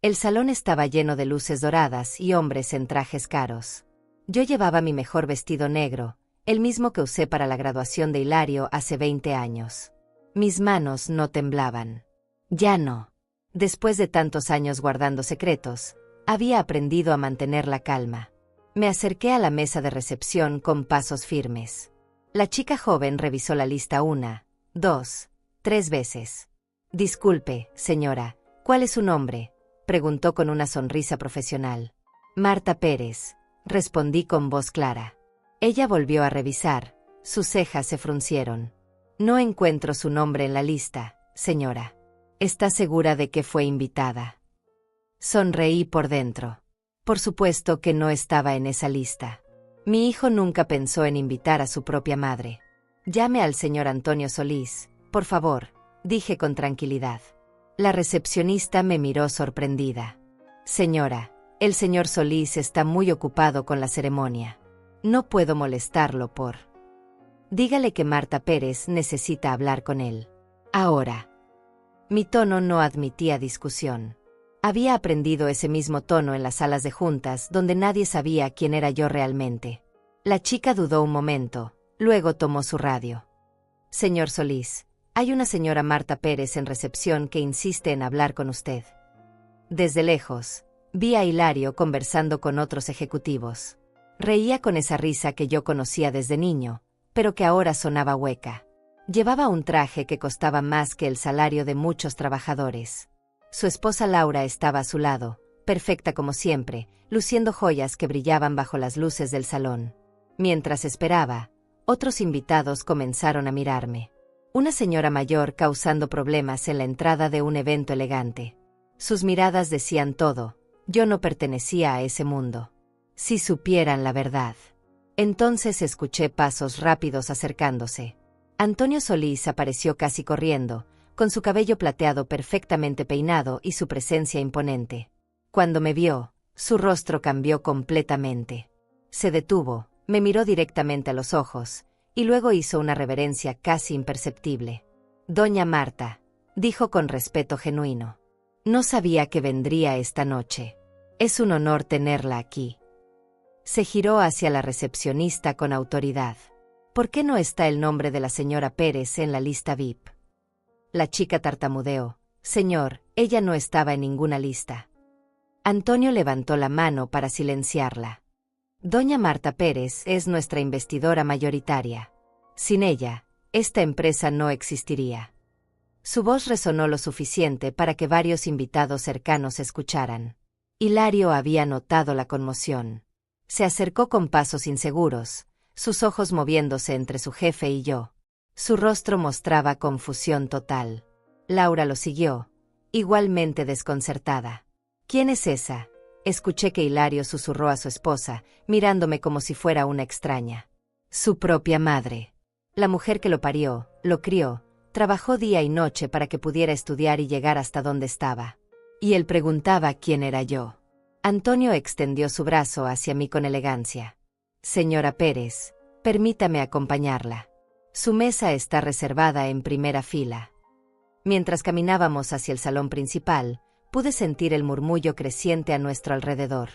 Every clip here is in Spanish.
El salón estaba lleno de luces doradas y hombres en trajes caros. Yo llevaba mi mejor vestido negro, el mismo que usé para la graduación de Hilario hace 20 años. Mis manos no temblaban. Ya no. Después de tantos años guardando secretos, había aprendido a mantener la calma. Me acerqué a la mesa de recepción con pasos firmes. La chica joven revisó la lista 1, 2, 3 veces. «Disculpe, señora, ¿cuál es su nombre?», preguntó con una sonrisa profesional. «Marta Pérez», respondí con voz clara. Ella volvió a revisar, sus cejas se fruncieron. «No encuentro su nombre en la lista, señora. ¿Está segura de que fue invitada?». Sonreí por dentro. Por supuesto que no estaba en esa lista. Mi hijo nunca pensó en invitar a su propia madre. «Llame al señor Antonio Solís, por favor», dije con tranquilidad. La recepcionista me miró sorprendida. «Señora, el señor Solís está muy ocupado con la ceremonia. No puedo molestarlo por...». «Dígale que Marta Pérez necesita hablar con él. Ahora». Mi tono no admitía discusión. Había aprendido ese mismo tono en las salas de juntas donde nadie sabía quién era yo realmente. La chica dudó un momento, luego tomó su radio. «Señor Solís, hay una señora Marta Pérez en recepción que insiste en hablar con usted». Desde lejos, vi a Hilario conversando con otros ejecutivos. Reía con esa risa que yo conocía desde niño, pero que ahora sonaba hueca. Llevaba un traje que costaba más que el salario de muchos trabajadores. Su esposa Laura estaba a su lado, perfecta como siempre, luciendo joyas que brillaban bajo las luces del salón. Mientras esperaba, otros invitados comenzaron a mirarme. Una señora mayor causando problemas en la entrada de un evento elegante. Sus miradas decían todo, yo no pertenecía a ese mundo. Si supieran la verdad. Entonces escuché pasos rápidos acercándose. Antonio Solís apareció casi corriendo, con su cabello plateado perfectamente peinado y su presencia imponente. Cuando me vio, su rostro cambió completamente. Se detuvo, me miró directamente a los ojos, y luego hizo una reverencia casi imperceptible. «Doña Marta», dijo con respeto genuino. «No sabía que vendría esta noche. Es un honor tenerla aquí». Se giró hacia la recepcionista con autoridad. «¿Por qué no está el nombre de la señora Pérez en la lista VIP?». La chica tartamudeó. «Señor, ella no estaba en ninguna lista». Antonio levantó la mano para silenciarla. «Doña Marta Pérez es nuestra investidora mayoritaria. Sin ella, esta empresa no existiría». Su voz resonó lo suficiente para que varios invitados cercanos escucharan. Hilario había notado la conmoción. Se acercó con pasos inseguros, sus ojos moviéndose entre su jefe y yo. Su rostro mostraba confusión total. Laura lo siguió, igualmente desconcertada. «¿Quién es esa?», escuché que Hilario susurró a su esposa, mirándome como si fuera una extraña. «Su propia madre. La mujer que lo parió, lo crió, trabajó día y noche para que pudiera estudiar y llegar hasta donde estaba». Y él preguntaba quién era yo. Antonio extendió su brazo hacia mí con elegancia. «Señora Pérez, permítame acompañarla. Su mesa está reservada en primera fila». Mientras caminábamos hacia el salón principal, pude sentir el murmullo creciente a nuestro alrededor.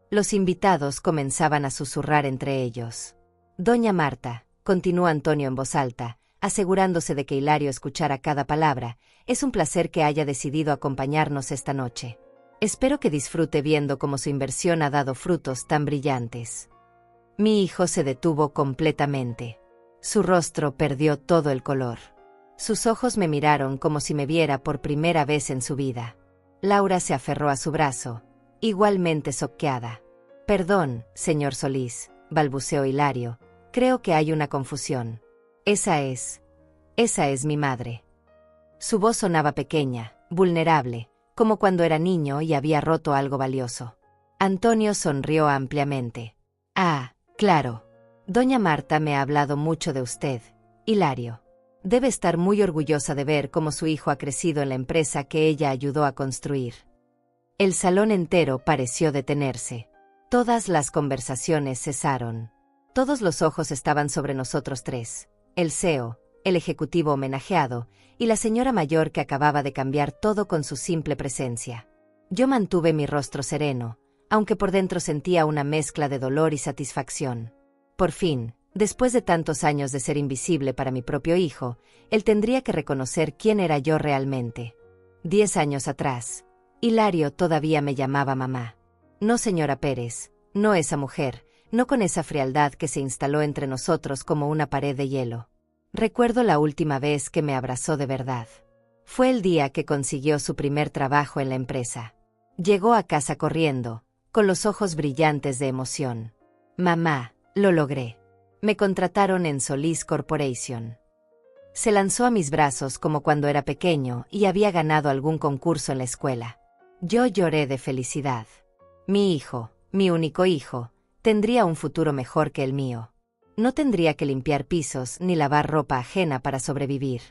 Los invitados comenzaban a susurrar entre ellos. «Doña Marta», continuó Antonio en voz alta, asegurándose de que Hilario escuchara cada palabra, «es un placer que haya decidido acompañarnos esta noche. Espero que disfrute viendo cómo su inversión ha dado frutos tan brillantes». Mi hijo se detuvo completamente. Su rostro perdió todo el color. Sus ojos me miraron como si me viera por primera vez en su vida. Laura se aferró a su brazo, igualmente choqueada. «Perdón, señor Solís», balbuceó Hilario, «creo que hay una confusión. Esa es mi madre». Su voz sonaba pequeña, vulnerable, como cuando era niño y había roto algo valioso. Antonio sonrió ampliamente. «Ah, claro. Doña Marta me ha hablado mucho de usted, Hilario. Debe estar muy orgullosa de ver cómo su hijo ha crecido en la empresa que ella ayudó a construir». El salón entero pareció detenerse. Todas las conversaciones cesaron. Todos los ojos estaban sobre nosotros tres: el CEO, el ejecutivo homenajeado, y la señora mayor que acababa de cambiar todo con su simple presencia. Yo mantuve mi rostro sereno, aunque por dentro sentía una mezcla de dolor y satisfacción. Por fin, después de tantos años de ser invisible para mi propio hijo, él tendría que reconocer quién era yo realmente. 10 años atrás, Hilario todavía me llamaba mamá. No, señora Pérez, no esa mujer, no con esa frialdad que se instaló entre nosotros como una pared de hielo. Recuerdo la última vez que me abrazó de verdad. Fue el día que consiguió su primer trabajo en la empresa. Llegó a casa corriendo, con los ojos brillantes de emoción. Mamá, lo logré. Me contrataron en Solís Corporation. Se lanzó a mis brazos como cuando era pequeño y había ganado algún concurso en la escuela. Yo lloré de felicidad. Mi hijo, mi único hijo, tendría un futuro mejor que el mío. No tendría que limpiar pisos ni lavar ropa ajena para sobrevivir.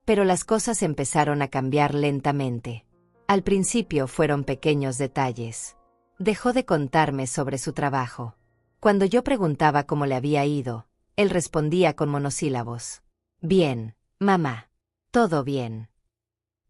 Pero las cosas empezaron a cambiar lentamente. Al principio fueron pequeños detalles. Dejó de contarme sobre su trabajo. Cuando yo preguntaba cómo le había ido, él respondía con monosílabos. Bien, mamá. Todo bien.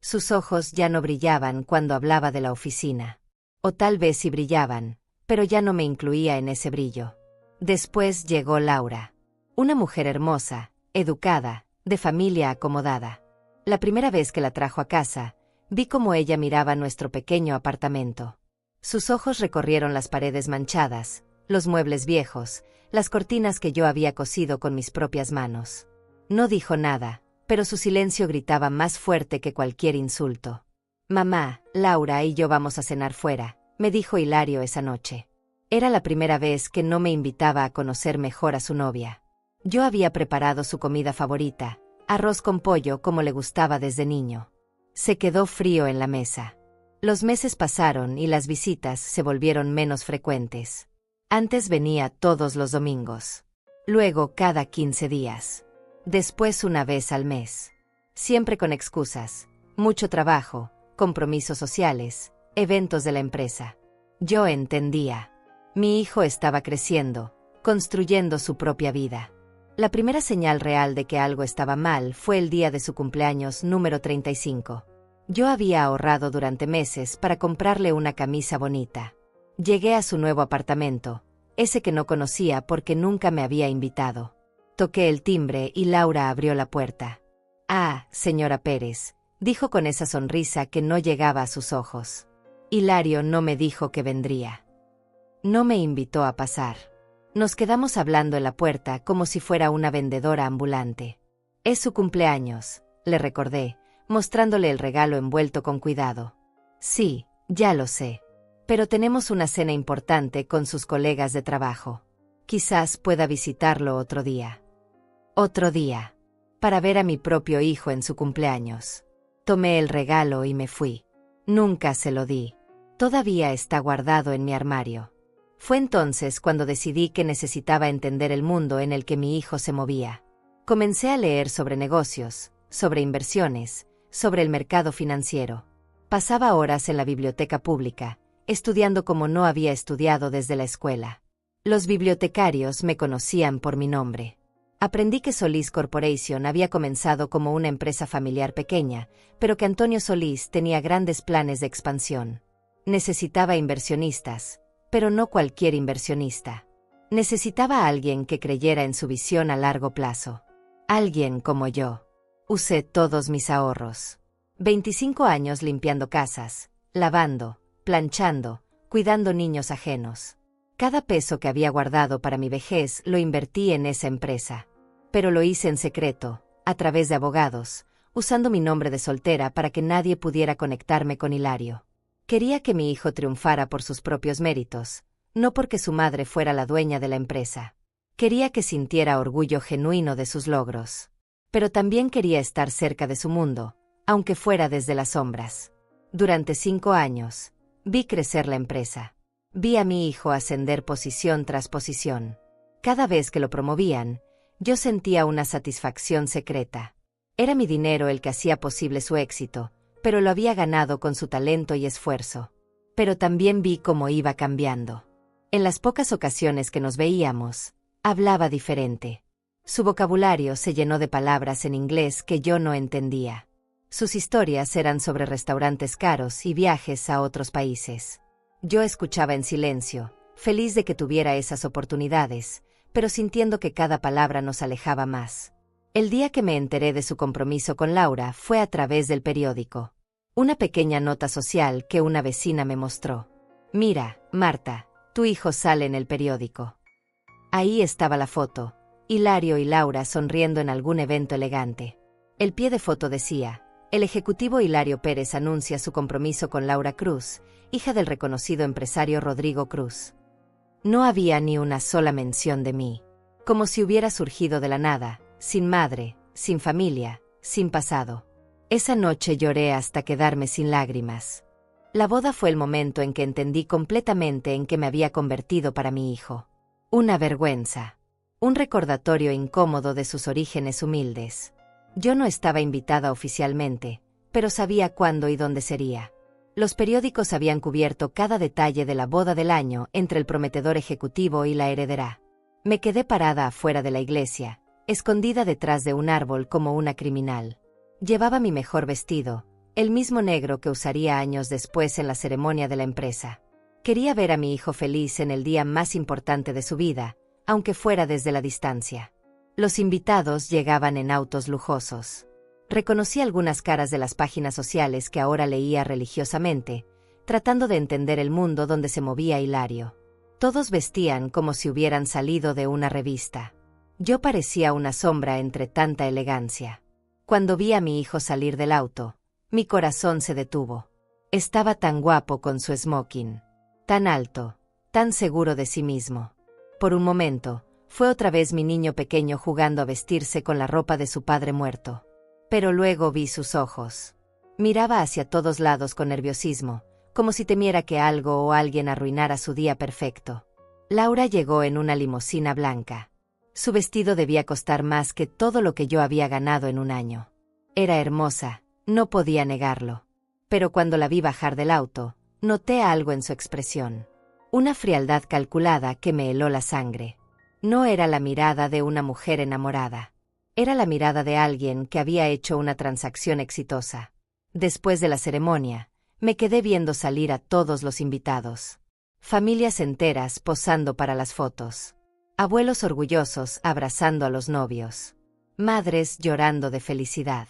Sus ojos ya no brillaban cuando hablaba de la oficina. O tal vez sí brillaban, pero ya no me incluía en ese brillo. Después llegó Laura. Una mujer hermosa, educada, de familia acomodada. La primera vez que la trajo a casa, vi cómo ella miraba nuestro pequeño apartamento. Sus ojos recorrieron las paredes manchadas, los muebles viejos, las cortinas que yo había cosido con mis propias manos. No dijo nada, pero su silencio gritaba más fuerte que cualquier insulto. Mamá, Laura y yo vamos a cenar fuera, me dijo Hilario esa noche. Era la primera vez que no me invitaba a conocer mejor a su novia. Yo había preparado su comida favorita, arroz con pollo como le gustaba desde niño. Se quedó frío en la mesa. Los meses pasaron y las visitas se volvieron menos frecuentes. Antes venía todos los domingos. Luego cada 15 días. Después una vez al mes. Siempre con excusas, mucho trabajo, compromisos sociales, eventos de la empresa. Yo entendía. Mi hijo estaba creciendo, construyendo su propia vida. La primera señal real de que algo estaba mal fue el día de su cumpleaños número 35. Yo había ahorrado durante meses para comprarle una camisa bonita. Llegué a su nuevo apartamento, ese que no conocía porque nunca me había invitado. Toqué el timbre y Laura abrió la puerta. «Ah, señora Pérez», dijo con esa sonrisa que no llegaba a sus ojos. Hilario no me dijo que vendría. No me invitó a pasar. Nos quedamos hablando en la puerta como si fuera una vendedora ambulante. «Es su cumpleaños», le recordé, mostrándole el regalo envuelto con cuidado. «Sí, ya lo sé. Pero tenemos una cena importante con sus colegas de trabajo. Quizás pueda visitarlo otro día». Otro día. Para ver a mi propio hijo en su cumpleaños. Tomé el regalo y me fui. Nunca se lo di. Todavía está guardado en mi armario. Fue entonces cuando decidí que necesitaba entender el mundo en el que mi hijo se movía. Comencé a leer sobre negocios, sobre inversiones, sobre el mercado financiero. Pasaba horas en la biblioteca pública, estudiando como no había estudiado desde la escuela. Los bibliotecarios me conocían por mi nombre. Aprendí que Solís Corporation había comenzado como una empresa familiar pequeña, pero que Antonio Solís tenía grandes planes de expansión. Necesitaba inversionistas, pero no cualquier inversionista. Necesitaba a alguien que creyera en su visión a largo plazo. Alguien como yo. Usé todos mis ahorros. 25 años limpiando casas, lavando, planchando, cuidando niños ajenos. Cada peso que había guardado para mi vejez lo invertí en esa empresa. Pero lo hice en secreto, a través de abogados, usando mi nombre de soltera para que nadie pudiera conectarme con Hilario. Quería que mi hijo triunfara por sus propios méritos, no porque su madre fuera la dueña de la empresa. Quería que sintiera orgullo genuino de sus logros. Pero también quería estar cerca de su mundo, aunque fuera desde las sombras. Durante 5 años, vi crecer la empresa. Vi a mi hijo ascender posición tras posición. Cada vez que lo promovían, yo sentía una satisfacción secreta. Era mi dinero el que hacía posible su éxito, pero lo había ganado con su talento y esfuerzo. Pero también vi cómo iba cambiando. En las pocas ocasiones que nos veíamos, hablaba diferente. Su vocabulario se llenó de palabras en inglés que yo no entendía. Sus historias eran sobre restaurantes caros y viajes a otros países. Yo escuchaba en silencio, feliz de que tuviera esas oportunidades, pero sintiendo que cada palabra nos alejaba más. El día que me enteré de su compromiso con Laura fue a través del periódico. Una pequeña nota social que una vecina me mostró. «Mira, Marta, tu hijo sale en el periódico». Ahí estaba la foto, Hilario y Laura sonriendo en algún evento elegante. El pie de foto decía: «El ejecutivo Hilario Pérez anuncia su compromiso con Laura Cruz, hija del reconocido empresario Rodrigo Cruz». No había ni una sola mención de mí. Como si hubiera surgido de la nada, sin madre, sin familia, sin pasado. Esa noche lloré hasta quedarme sin lágrimas. La boda fue el momento en que entendí completamente en qué me había convertido para mi hijo. Una vergüenza. Un recordatorio incómodo de sus orígenes humildes. Yo no estaba invitada oficialmente, pero sabía cuándo y dónde sería. Los periódicos habían cubierto cada detalle de la boda del año entre el prometedor ejecutivo y la heredera. Me quedé parada afuera de la iglesia, escondida detrás de un árbol como una criminal. Llevaba mi mejor vestido, el mismo negro que usaría años después en la ceremonia de la empresa. Quería ver a mi hijo feliz en el día más importante de su vida, aunque fuera desde la distancia. Los invitados llegaban en autos lujosos. Reconocí algunas caras de las páginas sociales que ahora leía religiosamente, tratando de entender el mundo donde se movía Hilario. Todos vestían como si hubieran salido de una revista. Yo parecía una sombra entre tanta elegancia. Cuando vi a mi hijo salir del auto, mi corazón se detuvo. Estaba tan guapo con su smoking, tan alto, tan seguro de sí mismo. Por un momento, fue otra vez mi niño pequeño jugando a vestirse con la ropa de su padre muerto. Pero luego vi sus ojos. Miraba hacia todos lados con nerviosismo, como si temiera que algo o alguien arruinara su día perfecto. Laura llegó en una limusina blanca. Su vestido debía costar más que todo lo que yo había ganado en un año. Era hermosa, no podía negarlo. Pero cuando la vi bajar del auto, noté algo en su expresión. Una frialdad calculada que me heló la sangre. No era la mirada de una mujer enamorada. Era la mirada de alguien que había hecho una transacción exitosa. Después de la ceremonia, me quedé viendo salir a todos los invitados. Familias enteras posando para las fotos. Abuelos orgullosos abrazando a los novios. Madres llorando de felicidad.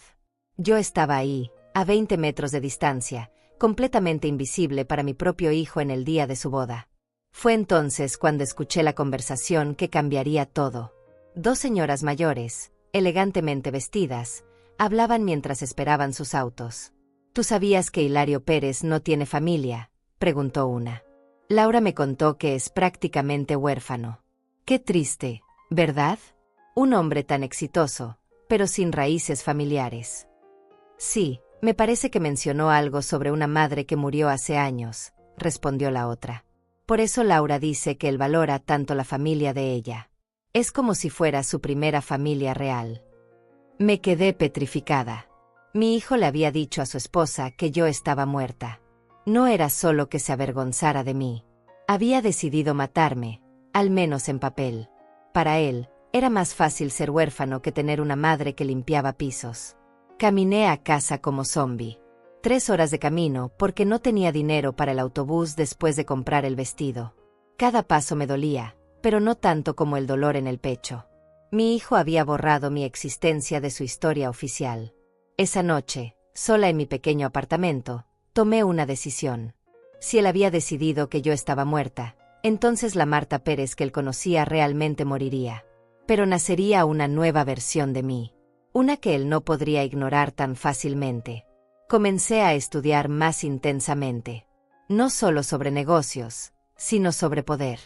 Yo estaba ahí, a 20 metros de distancia, completamente invisible para mi propio hijo en el día de su boda. Fue entonces cuando escuché la conversación que cambiaría todo. Dos señoras mayores, elegantemente vestidas, hablaban mientras esperaban sus autos. «¿Tú sabías que Hilario Pérez no tiene familia?», preguntó una. Laura me contó que es prácticamente huérfano. Qué triste, ¿verdad? Un hombre tan exitoso, pero sin raíces familiares. Sí, me parece que mencionó algo sobre una madre que murió hace años, respondió la otra. Por eso Laura dice que él valora tanto la familia de ella. Es como si fuera su primera familia real. Me quedé petrificada. Mi hijo le había dicho a su esposa que yo estaba muerta. No era solo que se avergonzara de mí. Había decidido matarme, al menos en papel. Para él, era más fácil ser huérfano que tener una madre que limpiaba pisos. Caminé a casa como zombi. 3 horas de camino porque no tenía dinero para el autobús después de comprar el vestido. Cada paso me dolía, pero no tanto como el dolor en el pecho. Mi hijo había borrado mi existencia de su historia oficial. Esa noche, sola en mi pequeño apartamento, tomé una decisión. Si él había decidido que yo estaba muerta, entonces la Marta Pérez que él conocía realmente moriría. Pero nacería una nueva versión de mí. Una que él no podría ignorar tan fácilmente. Comencé a estudiar más intensamente. No solo sobre negocios, sino sobre poder.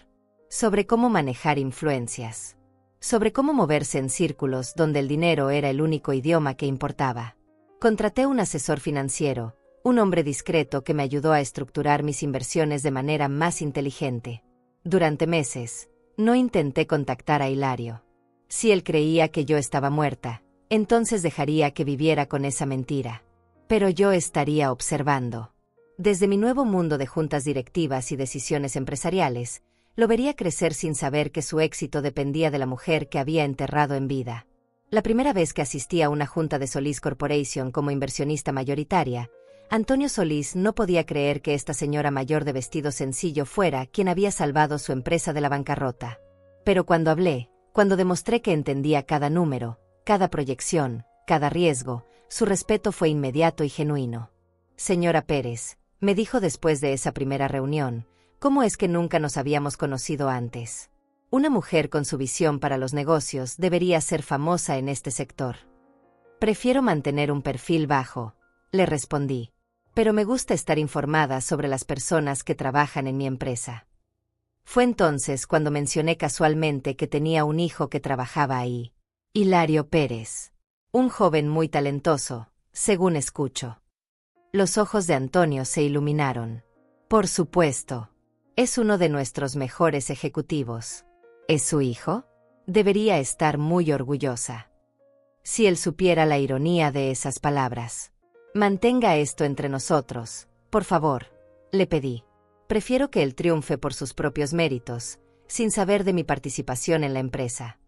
Sobre cómo manejar influencias. Sobre cómo moverse en círculos donde el dinero era el único idioma que importaba. Contraté un asesor financiero, un hombre discreto que me ayudó a estructurar mis inversiones de manera más inteligente. Durante meses, no intenté contactar a Hilario. Si él creía que yo estaba muerta, entonces dejaría que viviera con esa mentira. Pero yo estaría observando. Desde mi nuevo mundo de juntas directivas y decisiones empresariales, lo vería crecer sin saber que su éxito dependía de la mujer que había enterrado en vida. La primera vez que asistí a una junta de Solís Corporation como inversionista mayoritaria, Antonio Solís no podía creer que esta señora mayor de vestido sencillo fuera quien había salvado su empresa de la bancarrota. Pero cuando hablé, cuando demostré que entendía cada número, cada proyección, cada riesgo, su respeto fue inmediato y genuino. Señora Pérez, me dijo después de esa primera reunión, ¿cómo es que nunca nos habíamos conocido antes? Una mujer con su visión para los negocios debería ser famosa en este sector. Prefiero mantener un perfil bajo, le respondí. Pero me gusta estar informada sobre las personas que trabajan en mi empresa. Fue entonces cuando mencioné casualmente que tenía un hijo que trabajaba ahí. Hilario Pérez. Un joven muy talentoso, según escucho. Los ojos de Antonio se iluminaron. Por supuesto. Es uno de nuestros mejores ejecutivos. ¿Es su hijo? Debería estar muy orgullosa. Si él supiera la ironía de esas palabras. Mantenga esto entre nosotros, por favor, le pedí. Prefiero que él triunfe por sus propios méritos, sin saber de mi participación en la empresa.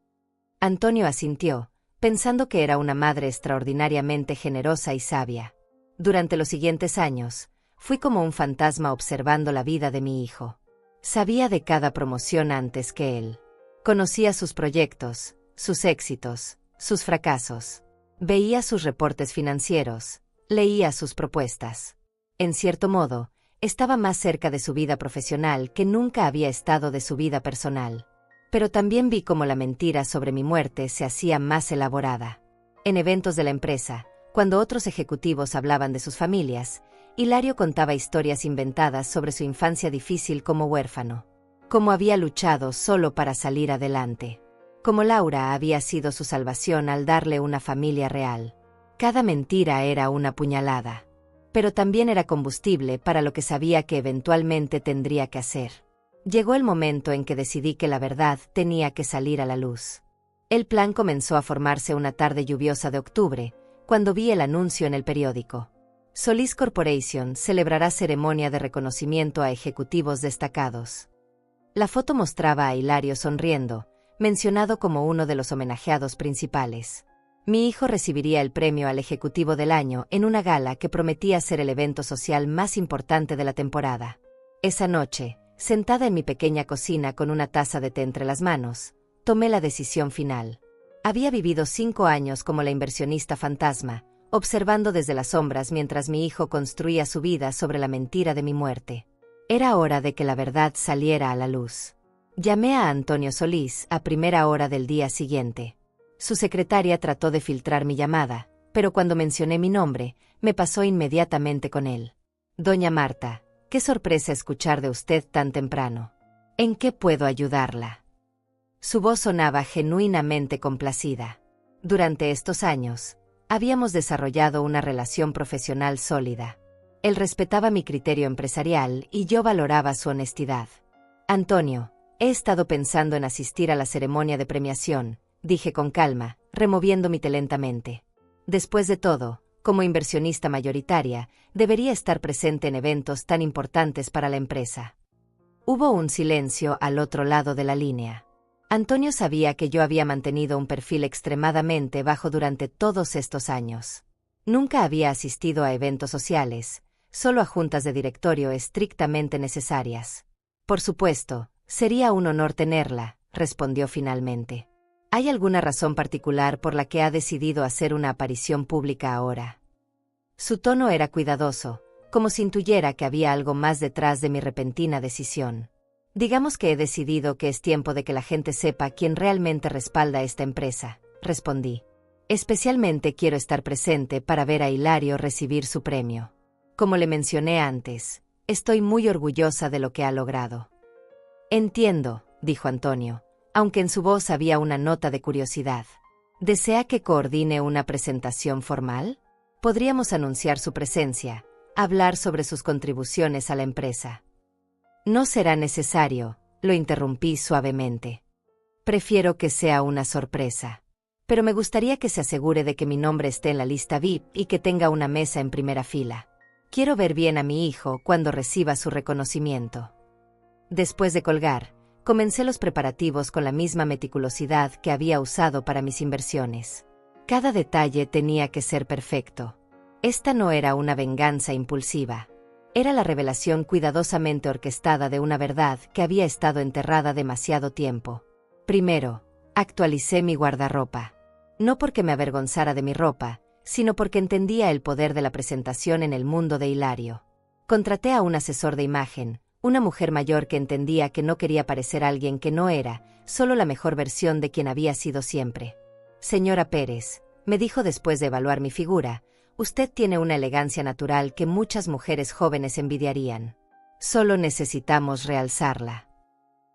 Antonio asintió, pensando que era una madre extraordinariamente generosa y sabia. Durante los siguientes años, fui como un fantasma observando la vida de mi hijo. Sabía de cada promoción antes que él. Conocía sus proyectos, sus éxitos, sus fracasos. Veía sus reportes financieros, leía sus propuestas. En cierto modo, estaba más cerca de su vida profesional que nunca había estado de su vida personal. Pero también vi cómo la mentira sobre mi muerte se hacía más elaborada. En eventos de la empresa, cuando otros ejecutivos hablaban de sus familias, Hilario contaba historias inventadas sobre su infancia difícil como huérfano. Cómo había luchado solo para salir adelante. Cómo Laura había sido su salvación al darle una familia real. Cada mentira era una puñalada. Pero también era combustible para lo que sabía que eventualmente tendría que hacer. Llegó el momento en que decidí que la verdad tenía que salir a la luz. El plan comenzó a formarse una tarde lluviosa de octubre, cuando vi el anuncio en el periódico. Solís Corporation celebrará ceremonia de reconocimiento a ejecutivos destacados. La foto mostraba a Hilario sonriendo, mencionado como uno de los homenajeados principales. Mi hijo recibiría el premio al Ejecutivo del Año en una gala que prometía ser el evento social más importante de la temporada. Esa noche, sentada en mi pequeña cocina con una taza de té entre las manos, tomé la decisión final. Había vivido 5 años como la inversionista fantasma, observando desde las sombras mientras mi hijo construía su vida sobre la mentira de mi muerte. Era hora de que la verdad saliera a la luz. Llamé a Antonio Solís a primera hora del día siguiente. Su secretaria trató de filtrar mi llamada, pero cuando mencioné mi nombre, me pasó inmediatamente con él. Doña Marta, qué sorpresa escuchar de usted tan temprano. ¿En qué puedo ayudarla? Su voz sonaba genuinamente complacida. Durante estos años, habíamos desarrollado una relación profesional sólida. Él respetaba mi criterio empresarial y yo valoraba su honestidad. Antonio, he estado pensando en asistir a la ceremonia de premiación, dije con calma, removiendo mi té lentamente. Después de todo, como inversionista mayoritaria, debería estar presente en eventos tan importantes para la empresa. Hubo un silencio al otro lado de la línea. Antonio sabía que yo había mantenido un perfil extremadamente bajo durante todos estos años. Nunca había asistido a eventos sociales, solo a juntas de directorio estrictamente necesarias. Por supuesto, sería un honor tenerla, respondió finalmente. ¿Hay alguna razón particular por la que ha decidido hacer una aparición pública ahora? Su tono era cuidadoso, como si intuyera que había algo más detrás de mi repentina decisión. Digamos que he decidido que es tiempo de que la gente sepa quién realmente respalda esta empresa, respondí. Especialmente quiero estar presente para ver a Hilario recibir su premio. Como le mencioné antes, estoy muy orgullosa de lo que ha logrado. Entiendo, dijo Antonio, aunque en su voz había una nota de curiosidad. ¿Desea que coordine una presentación formal? Podríamos anunciar su presencia, hablar sobre sus contribuciones a la empresa. No será necesario, lo interrumpí suavemente. Prefiero que sea una sorpresa. Pero me gustaría que se asegure de que mi nombre esté en la lista VIP y que tenga una mesa en primera fila. Quiero ver bien a mi hijo cuando reciba su reconocimiento. Después de colgar, comencé los preparativos con la misma meticulosidad que había usado para mis inversiones. Cada detalle tenía que ser perfecto. Esta no era una venganza impulsiva. Era la revelación cuidadosamente orquestada de una verdad que había estado enterrada demasiado tiempo. Primero, actualicé mi guardarropa. No porque me avergonzara de mi ropa, sino porque entendía el poder de la presentación en el mundo de Hilario. Contraté a un asesor de imagen, una mujer mayor que entendía que no quería parecer alguien que no era, solo la mejor versión de quien había sido siempre. Señora Pérez, me dijo después de evaluar mi figura, usted tiene una elegancia natural que muchas mujeres jóvenes envidiarían. Solo necesitamos realzarla.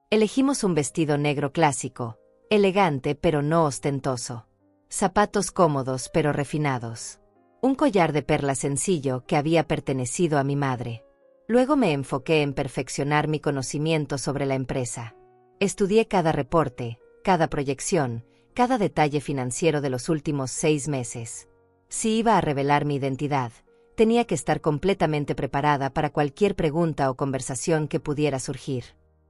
Elegimos un vestido negro clásico, elegante pero no ostentoso. Zapatos cómodos pero refinados. Un collar de perlas sencillo que había pertenecido a mi madre. Luego me enfoqué en perfeccionar mi conocimiento sobre la empresa. Estudié cada reporte, cada proyección, cada detalle financiero de los últimos 6 meses. Si iba a revelar mi identidad, tenía que estar completamente preparada para cualquier pregunta o conversación que pudiera surgir.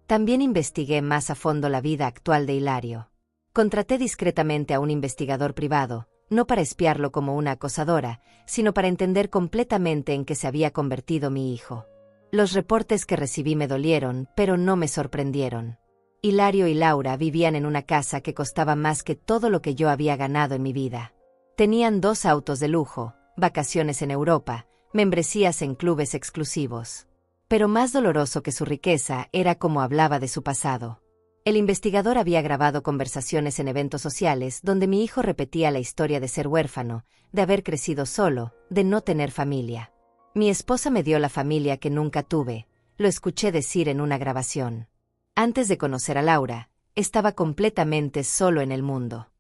También investigué más a fondo la vida actual de Hilario. Contraté discretamente a un investigador privado, no para espiarlo como una acosadora, sino para entender completamente en qué se había convertido mi hijo. Los reportes que recibí me dolieron, pero no me sorprendieron. Hilario y Laura vivían en una casa que costaba más que todo lo que yo había ganado en mi vida. Tenían 2 autos de lujo, vacaciones en Europa, membresías en clubes exclusivos. Pero más doloroso que su riqueza era cómo hablaba de su pasado. El investigador había grabado conversaciones en eventos sociales donde mi hijo repetía la historia de ser huérfano, de haber crecido solo, de no tener familia. Mi esposa me dio la familia que nunca tuve, lo escuché decir en una grabación. Antes de conocer a Laura, estaba completamente solo en el mundo.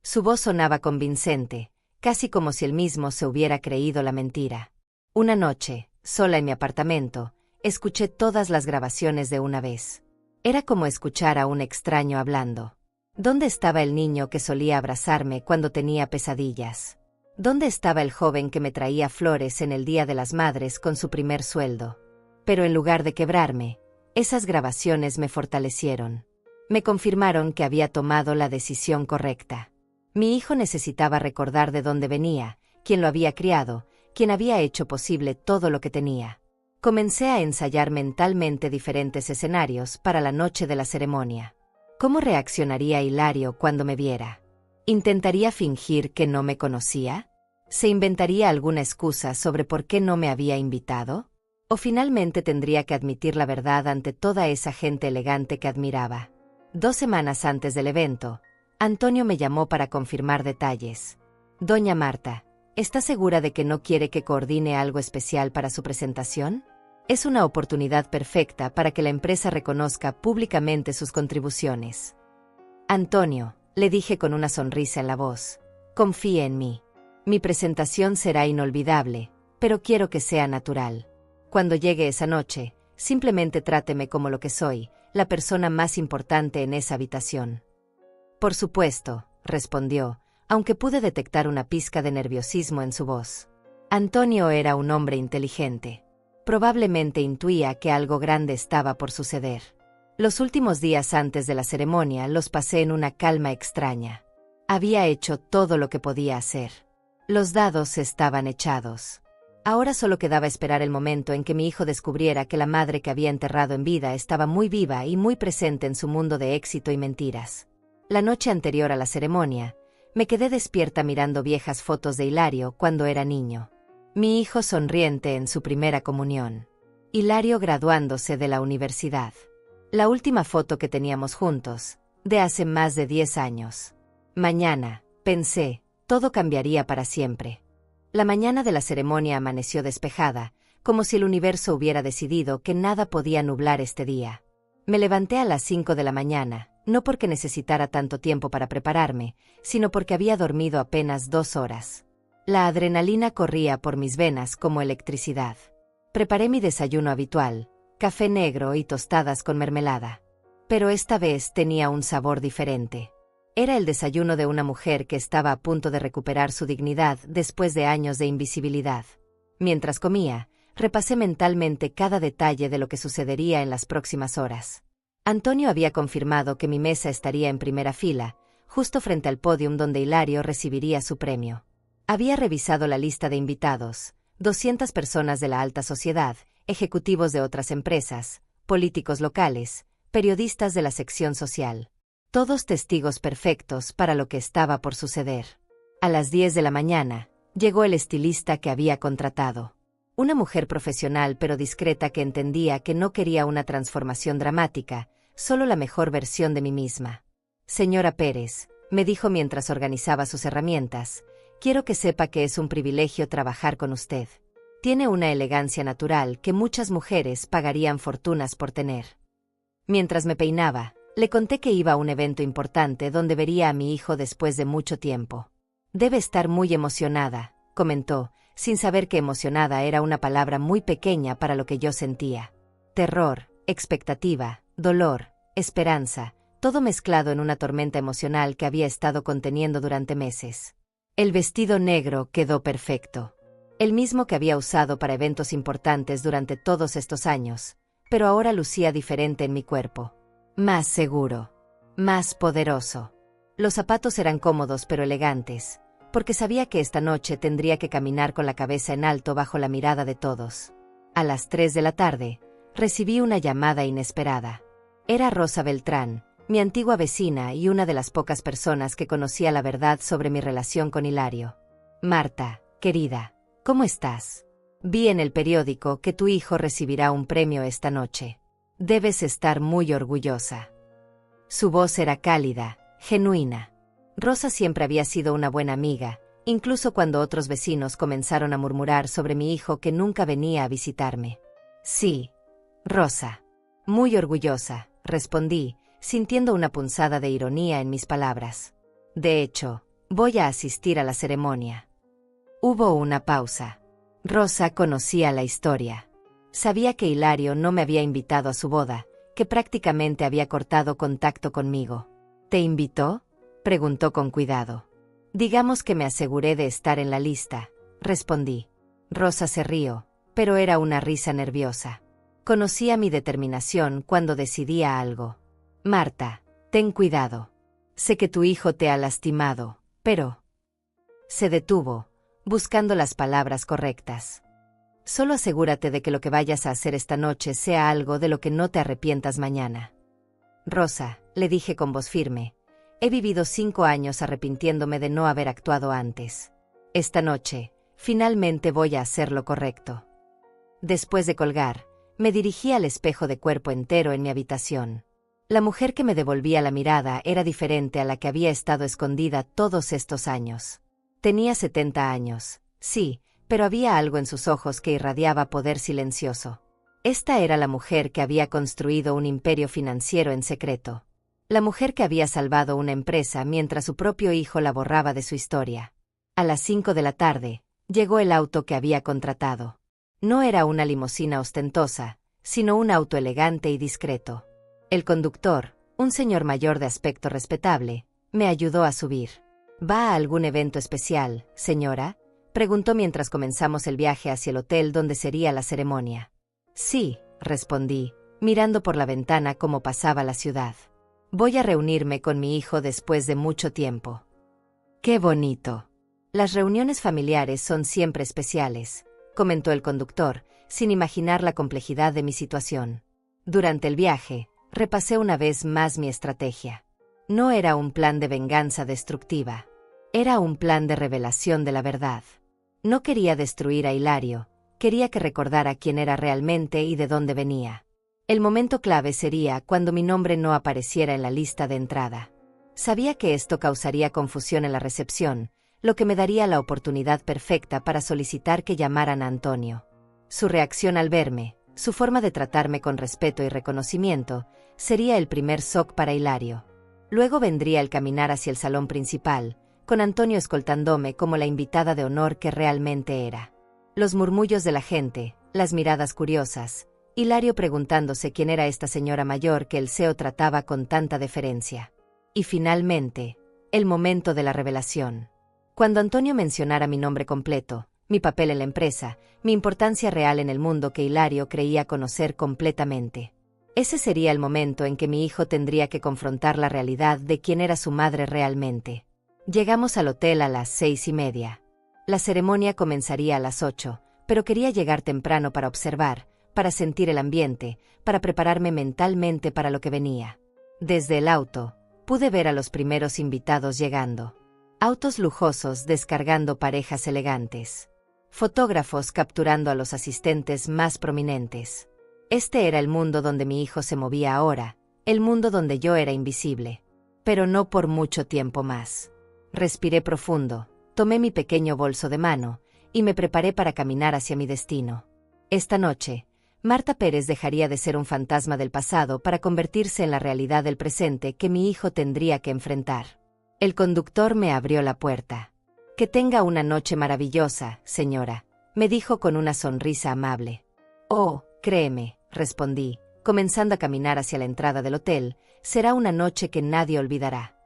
Su voz sonaba convincente, casi como si él mismo se hubiera creído la mentira. Una noche, sola en mi apartamento, escuché todas las grabaciones de una vez. Era como escuchar a un extraño hablando. ¿Dónde estaba el niño que solía abrazarme cuando tenía pesadillas? ¿Dónde estaba el joven que me traía flores en el Día de las Madres con su primer sueldo? Pero en lugar de quebrarme, esas grabaciones me fortalecieron. Me confirmaron que había tomado la decisión correcta. Mi hijo necesitaba recordar de dónde venía, quién lo había criado, quién había hecho posible todo lo que tenía. Comencé a ensayar mentalmente diferentes escenarios para la noche de la ceremonia. ¿Cómo reaccionaría Hilario cuando me viera? ¿Intentaría fingir que no me conocía? ¿Se inventaría alguna excusa sobre por qué no me había invitado? ¿O finalmente tendría que admitir la verdad ante toda esa gente elegante que admiraba? 2 semanas antes del evento, Antonio me llamó para confirmar detalles. Doña Marta, ¿está segura de que no quiere que coordine algo especial para su presentación? Es una oportunidad perfecta para que la empresa reconozca públicamente sus contribuciones. Antonio, le dije con una sonrisa en la voz, confíe en mí. Mi presentación será inolvidable, pero quiero que sea natural. Cuando llegue esa noche, simplemente tráteme como lo que soy, la persona más importante en esa habitación. Por supuesto, respondió, aunque pude detectar una pizca de nerviosismo en su voz. Antonio era un hombre inteligente. Probablemente intuía que algo grande estaba por suceder. Los últimos días antes de la ceremonia los pasé en una calma extraña. Había hecho todo lo que podía hacer. Los dados estaban echados. Ahora solo quedaba esperar el momento en que mi hijo descubriera que la madre que había enterrado en vida estaba muy viva y muy presente en su mundo de éxito y mentiras. La noche anterior a la ceremonia, me quedé despierta mirando viejas fotos de Hilario cuando era niño. Mi hijo sonriente en su primera comunión. Hilario graduándose de la universidad. La última foto que teníamos juntos, de hace más de 10 años. Mañana, pensé, todo cambiaría para siempre. La mañana de la ceremonia amaneció despejada, como si el universo hubiera decidido que nada podía nublar este día. Me levanté a las 5 de la mañana, no porque necesitara tanto tiempo para prepararme, sino porque había dormido apenas 2 horas. La adrenalina corría por mis venas como electricidad. Preparé mi desayuno habitual, café negro y tostadas con mermelada. Pero esta vez tenía un sabor diferente. Era el desayuno de una mujer que estaba a punto de recuperar su dignidad después de años de invisibilidad. Mientras comía, repasé mentalmente cada detalle de lo que sucedería en las próximas horas. Antonio había confirmado que mi mesa estaría en primera fila, justo frente al pódium donde Hilario recibiría su premio. Había revisado la lista de invitados: 200 personas de la alta sociedad, ejecutivos de otras empresas, políticos locales, periodistas de la sección social. Todos testigos perfectos para lo que estaba por suceder. A las 10 de la mañana, llegó el estilista que había contratado. Una mujer profesional pero discreta que entendía que no quería una transformación dramática, solo la mejor versión de mí misma. Señora Pérez, me dijo mientras organizaba sus herramientas, quiero que sepa que es un privilegio trabajar con usted. Tiene una elegancia natural que muchas mujeres pagarían fortunas por tener. Mientras me peinaba, le conté que iba a un evento importante donde vería a mi hijo después de mucho tiempo. Debe estar muy emocionada, comentó, sin saber que emocionada era una palabra muy pequeña para lo que yo sentía. Terror, expectativa, dolor, esperanza, todo mezclado en una tormenta emocional que había estado conteniendo durante meses. El vestido negro quedó perfecto. El mismo que había usado para eventos importantes durante todos estos años, pero ahora lucía diferente en mi cuerpo. Más seguro. Más poderoso. Los zapatos eran cómodos pero elegantes, porque sabía que esta noche tendría que caminar con la cabeza en alto bajo la mirada de todos. A las 3 de la tarde, recibí una llamada inesperada. Era Rosa Beltrán, mi antigua vecina y una de las pocas personas que conocía la verdad sobre mi relación con Hilario. Marta, querida, ¿cómo estás? Vi en el periódico que tu hijo recibirá un premio esta noche. Debes estar muy orgullosa. Su voz era cálida, genuina. Rosa siempre había sido una buena amiga, incluso cuando otros vecinos comenzaron a murmurar sobre mi hijo que nunca venía a visitarme. Sí, Rosa. Muy orgullosa, respondí, sintiendo una punzada de ironía en mis palabras. De hecho, voy a asistir a la ceremonia. Hubo una pausa. Rosa conocía la historia. Sabía que Hilario no me había invitado a su boda, que prácticamente había cortado contacto conmigo. ¿Te invitó?, preguntó con cuidado. Digamos que me aseguré de estar en la lista, respondí. Rosa se rió, pero era una risa nerviosa. Conocía mi determinación cuando decidía algo. Marta, ten cuidado. Sé que tu hijo te ha lastimado, pero... Se detuvo, buscando las palabras correctas. Solo asegúrate de que lo que vayas a hacer esta noche sea algo de lo que no te arrepientas mañana. Rosa, le dije con voz firme, he vivido 5 años arrepintiéndome de no haber actuado antes. Esta noche, finalmente voy a hacer lo correcto. Después de colgar, me dirigí al espejo de cuerpo entero en mi habitación. La mujer que me devolvía la mirada era diferente a la que había estado escondida todos estos años. Tenía 70 años, sí, pero había algo en sus ojos que irradiaba poder silencioso. Esta era la mujer que había construido un imperio financiero en secreto. La mujer que había salvado una empresa mientras su propio hijo la borraba de su historia. A las 5 de la tarde, llegó el auto que había contratado. No era una limusina ostentosa, sino un auto elegante y discreto. El conductor, un señor mayor de aspecto respetable, me ayudó a subir. ¿Va a algún evento especial, señora?, preguntó mientras comenzamos el viaje hacia el hotel donde sería la ceremonia. Sí, respondí, mirando por la ventana cómo pasaba la ciudad. Voy a reunirme con mi hijo después de mucho tiempo. ¡Qué bonito! Las reuniones familiares son siempre especiales, comentó el conductor, sin imaginar la complejidad de mi situación. Durante el viaje, repasé una vez más mi estrategia. No era un plan de venganza destructiva. Era un plan de revelación de la verdad. No quería destruir a Hilario, quería que recordara quién era realmente y de dónde venía. El momento clave sería cuando mi nombre no apareciera en la lista de entrada. Sabía que esto causaría confusión en la recepción, lo que me daría la oportunidad perfecta para solicitar que llamaran a Antonio. Su reacción al verme, su forma de tratarme con respeto y reconocimiento, sería el primer shock para Hilario. Luego vendría el caminar hacia el salón principal, con Antonio escoltándome como la invitada de honor que realmente era. Los murmullos de la gente, las miradas curiosas, Hilario preguntándose quién era esta señora mayor que el CEO trataba con tanta deferencia. Y finalmente, el momento de la revelación. Cuando Antonio mencionara mi nombre completo, mi papel en la empresa, mi importancia real en el mundo que Hilario creía conocer completamente. Ese sería el momento en que mi hijo tendría que confrontar la realidad de quién era su madre realmente. Llegamos al hotel a las 6:30. La ceremonia comenzaría a las 8, pero quería llegar temprano para observar, para sentir el ambiente, para prepararme mentalmente para lo que venía. Desde el auto, pude ver a los primeros invitados llegando. Autos lujosos descargando parejas elegantes. Fotógrafos capturando a los asistentes más prominentes. Este era el mundo donde mi hijo se movía ahora, el mundo donde yo era invisible. Pero no por mucho tiempo más. Respiré profundo, tomé mi pequeño bolso de mano, y me preparé para caminar hacia mi destino. Esta noche, Marta Pérez dejaría de ser un fantasma del pasado para convertirse en la realidad del presente que mi hijo tendría que enfrentar. El conductor me abrió la puerta. «Que tenga una noche maravillosa, señora», me dijo con una sonrisa amable. «Oh, créeme», respondí, comenzando a caminar hacia la entrada del hotel, «será una noche que nadie olvidará».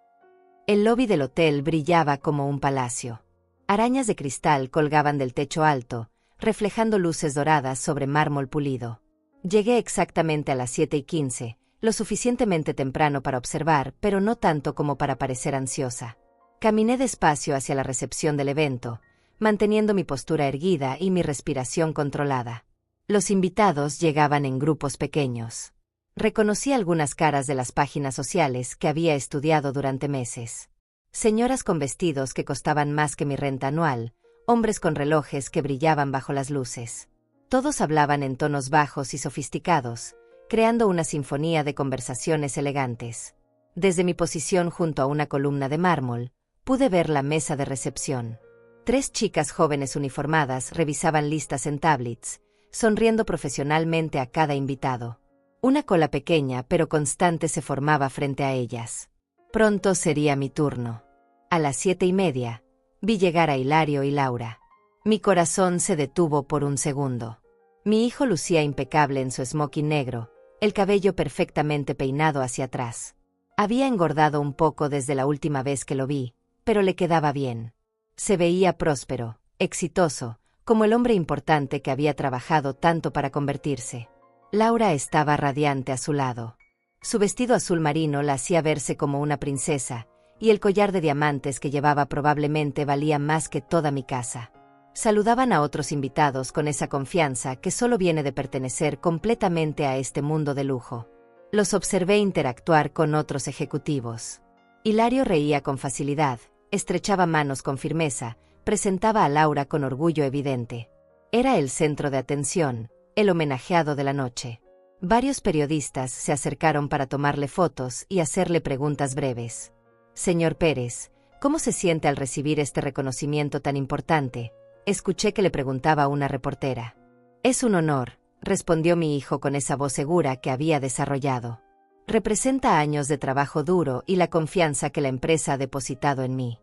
El lobby del hotel brillaba como un palacio. Arañas de cristal colgaban del techo alto, reflejando luces doradas sobre mármol pulido. Llegué exactamente a las 7:15, lo suficientemente temprano para observar, pero no tanto como para parecer ansiosa. Caminé despacio hacia la recepción del evento, manteniendo mi postura erguida y mi respiración controlada. Los invitados llegaban en grupos pequeños. Reconocí algunas caras de las páginas sociales que había estudiado durante meses. Señoras con vestidos que costaban más que mi renta anual, hombres con relojes que brillaban bajo las luces. Todos hablaban en tonos bajos y sofisticados, creando una sinfonía de conversaciones elegantes. Desde mi posición junto a una columna de mármol, pude ver la mesa de recepción. 3 chicas jóvenes uniformadas revisaban listas en tablets, sonriendo profesionalmente a cada invitado. Una cola pequeña pero constante se formaba frente a ellas. Pronto sería mi turno. A las 7:30, vi llegar a Hilario y Laura. Mi corazón se detuvo por un segundo. Mi hijo lucía impecable en su smoking negro, el cabello perfectamente peinado hacia atrás. Había engordado un poco desde la última vez que lo vi, pero le quedaba bien. Se veía próspero, exitoso, como el hombre importante que había trabajado tanto para convertirse. Laura estaba radiante a su lado. Su vestido azul marino la hacía verse como una princesa, y el collar de diamantes que llevaba probablemente valía más que toda mi casa. Saludaban a otros invitados con esa confianza que solo viene de pertenecer completamente a este mundo de lujo. Los observé interactuar con otros ejecutivos. Hilario reía con facilidad, estrechaba manos con firmeza, presentaba a Laura con orgullo evidente. Era el centro de atención, el homenajeado de la noche. Varios periodistas se acercaron para tomarle fotos y hacerle preguntas breves. «Señor Pérez, ¿cómo se siente al recibir este reconocimiento tan importante?», escuché que le preguntaba a una reportera. «Es un honor», respondió mi hijo con esa voz segura que había desarrollado. «Representa años de trabajo duro y la confianza que la empresa ha depositado en mí».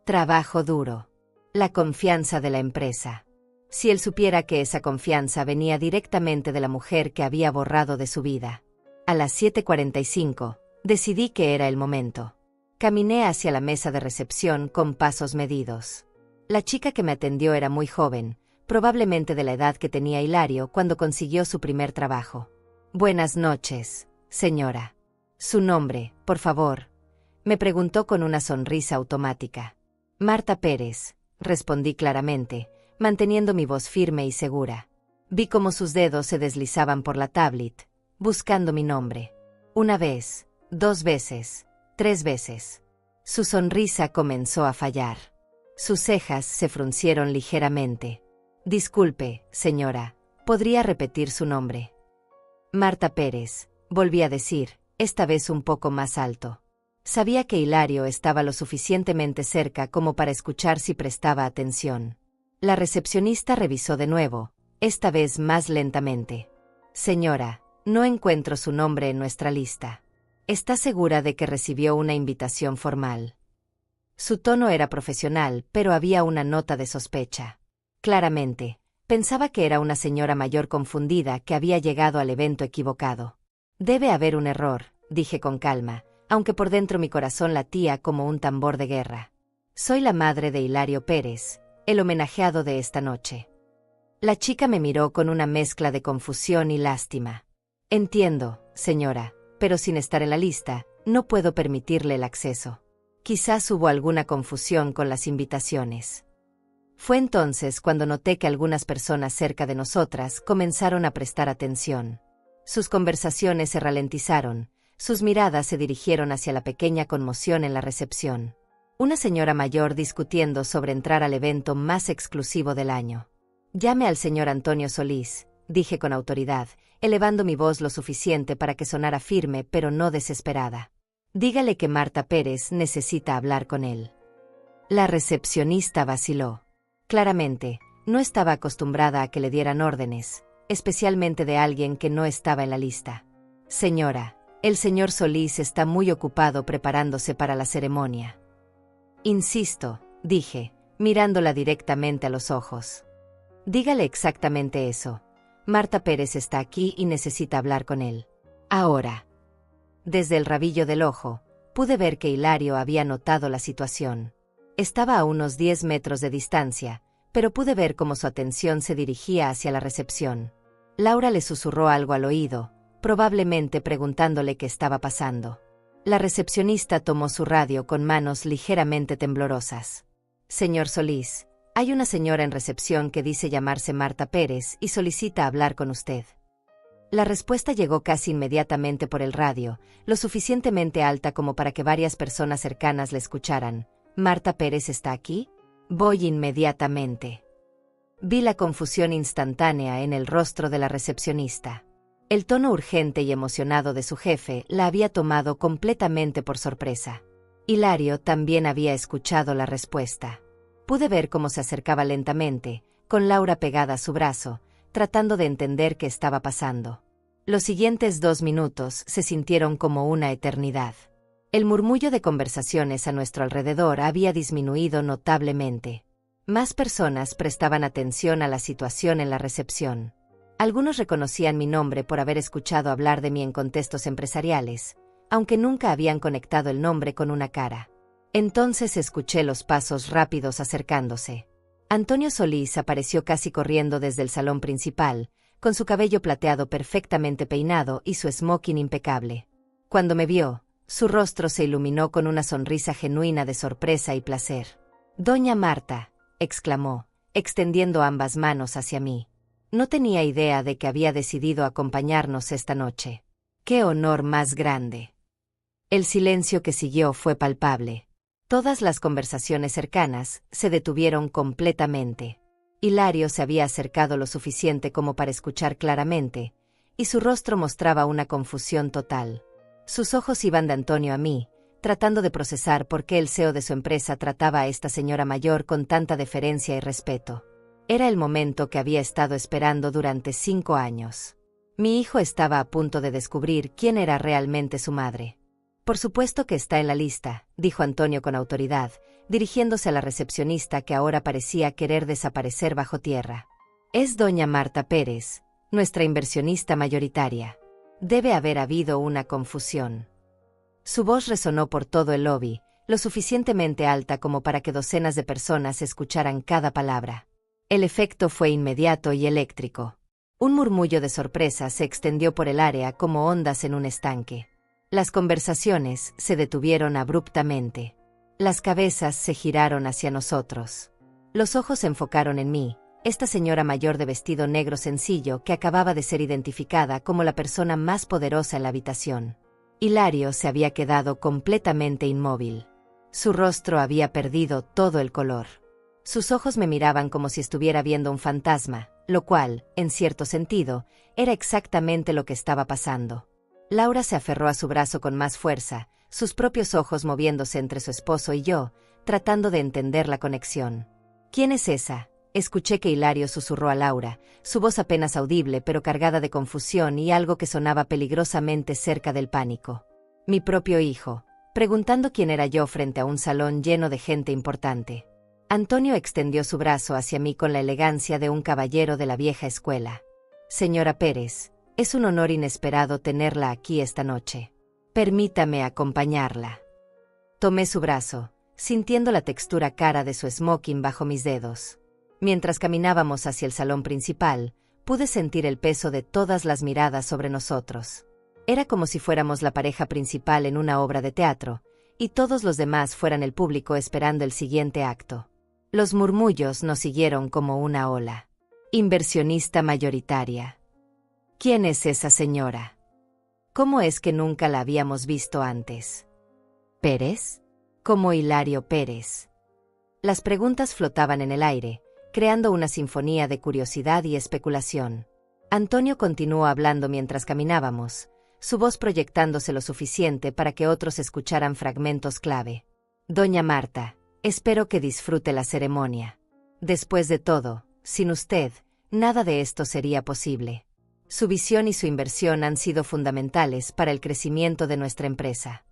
Trabajo duro. La confianza de la empresa. Si él supiera que esa confianza venía directamente de la mujer que había borrado de su vida. A las 7:45, decidí que era el momento. Caminé hacia la mesa de recepción con pasos medidos. La chica que me atendió era muy joven, probablemente de la edad que tenía Hilario cuando consiguió su primer trabajo. «Buenas noches, señora». «Su nombre, por favor», me preguntó con una sonrisa automática. «Marta Pérez», respondí claramente, manteniendo mi voz firme y segura. Vi cómo sus dedos se deslizaban por la tablet, buscando mi nombre. 1 vez, 2 veces, 3 veces. Su sonrisa comenzó a fallar. Sus cejas se fruncieron ligeramente. «Disculpe, señora, ¿podría repetir su nombre?» «Marta Pérez», volví a decir, esta vez un poco más alto. Sabía que Hilario estaba lo suficientemente cerca como para escuchar si prestaba atención. La recepcionista revisó de nuevo, esta vez más lentamente. «Señora, no encuentro su nombre en nuestra lista. ¿Está segura de que recibió una invitación formal?» Su tono era profesional, pero había una nota de sospecha. Claramente, pensaba que era una señora mayor confundida que había llegado al evento equivocado. «Debe haber un error», dije con calma, aunque por dentro mi corazón latía como un tambor de guerra. «Soy la madre de Hilario Pérez, el homenajeado de esta noche». La chica me miró con una mezcla de confusión y lástima. Entiendo, señora, pero sin estar en la lista, no puedo permitirle el acceso. Quizás hubo alguna confusión con las invitaciones. Fue entonces cuando noté que algunas personas cerca de nosotras comenzaron a prestar atención. Sus conversaciones se ralentizaron, sus miradas se dirigieron hacia la pequeña conmoción en la recepción. Una señora mayor discutiendo sobre entrar al evento más exclusivo del año. «Llame al señor Antonio Solís», dije con autoridad, elevando mi voz lo suficiente para que sonara firme pero no desesperada. «Dígale que Marta Pérez necesita hablar con él». La recepcionista vaciló. Claramente, no estaba acostumbrada a que le dieran órdenes, especialmente de alguien que no estaba en la lista. «Señora, el señor Solís está muy ocupado preparándose para la ceremonia». «Insisto», dije, mirándola directamente a los ojos. «Dígale exactamente eso. Marta Pérez está aquí y necesita hablar con él. Ahora». Desde el rabillo del ojo, pude ver que Hilario había notado la situación. Estaba a unos 10 metros de distancia, pero pude ver cómo su atención se dirigía hacia la recepción. Laura le susurró algo al oído, probablemente preguntándole qué estaba pasando. La recepcionista tomó su radio con manos ligeramente temblorosas. «Señor Solís, hay una señora en recepción que dice llamarse Marta Pérez y solicita hablar con usted». La respuesta llegó casi inmediatamente por el radio, lo suficientemente alta como para que varias personas cercanas le escucharan. «¿Marta Pérez está aquí? Voy inmediatamente». Vi la confusión instantánea en el rostro de la recepcionista. El tono urgente y emocionado de su jefe la había tomado completamente por sorpresa. Hilario también había escuchado la respuesta. Pude ver cómo se acercaba lentamente, con Laura pegada a su brazo, tratando de entender qué estaba pasando. Los siguientes 2 minutos se sintieron como una eternidad. El murmullo de conversaciones a nuestro alrededor había disminuido notablemente. Más personas prestaban atención a la situación en la recepción. Algunos reconocían mi nombre por haber escuchado hablar de mí en contextos empresariales, aunque nunca habían conectado el nombre con una cara. Entonces escuché los pasos rápidos acercándose. Antonio Solís apareció casi corriendo desde el salón principal, con su cabello plateado perfectamente peinado y su smoking impecable. Cuando me vio, su rostro se iluminó con una sonrisa genuina de sorpresa y placer. «Doña Marta», exclamó, extendiendo ambas manos hacia mí. No tenía idea de que había decidido acompañarnos esta noche. ¡Qué honor más grande! El silencio que siguió fue palpable. Todas las conversaciones cercanas se detuvieron completamente. Hilario se había acercado lo suficiente como para escuchar claramente, y su rostro mostraba una confusión total. Sus ojos iban de Antonio a mí, tratando de procesar por qué el CEO de su empresa trataba a esta señora mayor con tanta deferencia y respeto. Era el momento que había estado esperando durante 5 años. Mi hijo estaba a punto de descubrir quién era realmente su madre. «Por supuesto que está en la lista», dijo Antonio con autoridad, dirigiéndose a la recepcionista que ahora parecía querer desaparecer bajo tierra. «Es doña Marta Pérez, nuestra inversionista mayoritaria. Debe haber habido una confusión». Su voz resonó por todo el lobby, lo suficientemente alta como para que docenas de personas escucharan cada palabra. El efecto fue inmediato y eléctrico. Un murmullo de sorpresa se extendió por el área como ondas en un estanque. Las conversaciones se detuvieron abruptamente. Las cabezas se giraron hacia nosotros. Los ojos se enfocaron en mí, esta señora mayor de vestido negro sencillo que acababa de ser identificada como la persona más poderosa en la habitación. Hilario se había quedado completamente inmóvil. Su rostro había perdido todo el color. Sus ojos me miraban como si estuviera viendo un fantasma, lo cual, en cierto sentido, era exactamente lo que estaba pasando. Laura se aferró a su brazo con más fuerza, sus propios ojos moviéndose entre su esposo y yo, tratando de entender la conexión. «¿Quién es esa?», escuché que Hilario susurró a Laura, su voz apenas audible pero cargada de confusión y algo que sonaba peligrosamente cerca del pánico. «Mi propio hijo», preguntando quién era yo frente a un salón lleno de gente importante. Antonio extendió su brazo hacia mí con la elegancia de un caballero de la vieja escuela. «Señora Pérez, es un honor inesperado tenerla aquí esta noche. Permítame acompañarla». Tomé su brazo, sintiendo la textura cara de su smoking bajo mis dedos. Mientras caminábamos hacia el salón principal, Pude sentir el peso de todas las miradas sobre nosotros. Era como si fuéramos la pareja principal en una obra de teatro, y todos los demás fueran el público esperando el siguiente acto. Los murmullos nos siguieron como una ola. Inversionista mayoritaria. ¿Quién es esa señora? ¿Cómo es que nunca la habíamos visto antes? ¿Pérez? ¿Como Hilario Pérez? Las preguntas flotaban en el aire, creando una sinfonía de curiosidad y especulación. Antonio continuó hablando mientras caminábamos, su voz proyectándose lo suficiente para que otros escucharan fragmentos clave. Doña Marta, espero que disfrute la ceremonia. Después de todo, sin usted, nada de esto sería posible. Su visión y su inversión han sido fundamentales para el crecimiento de nuestra empresa.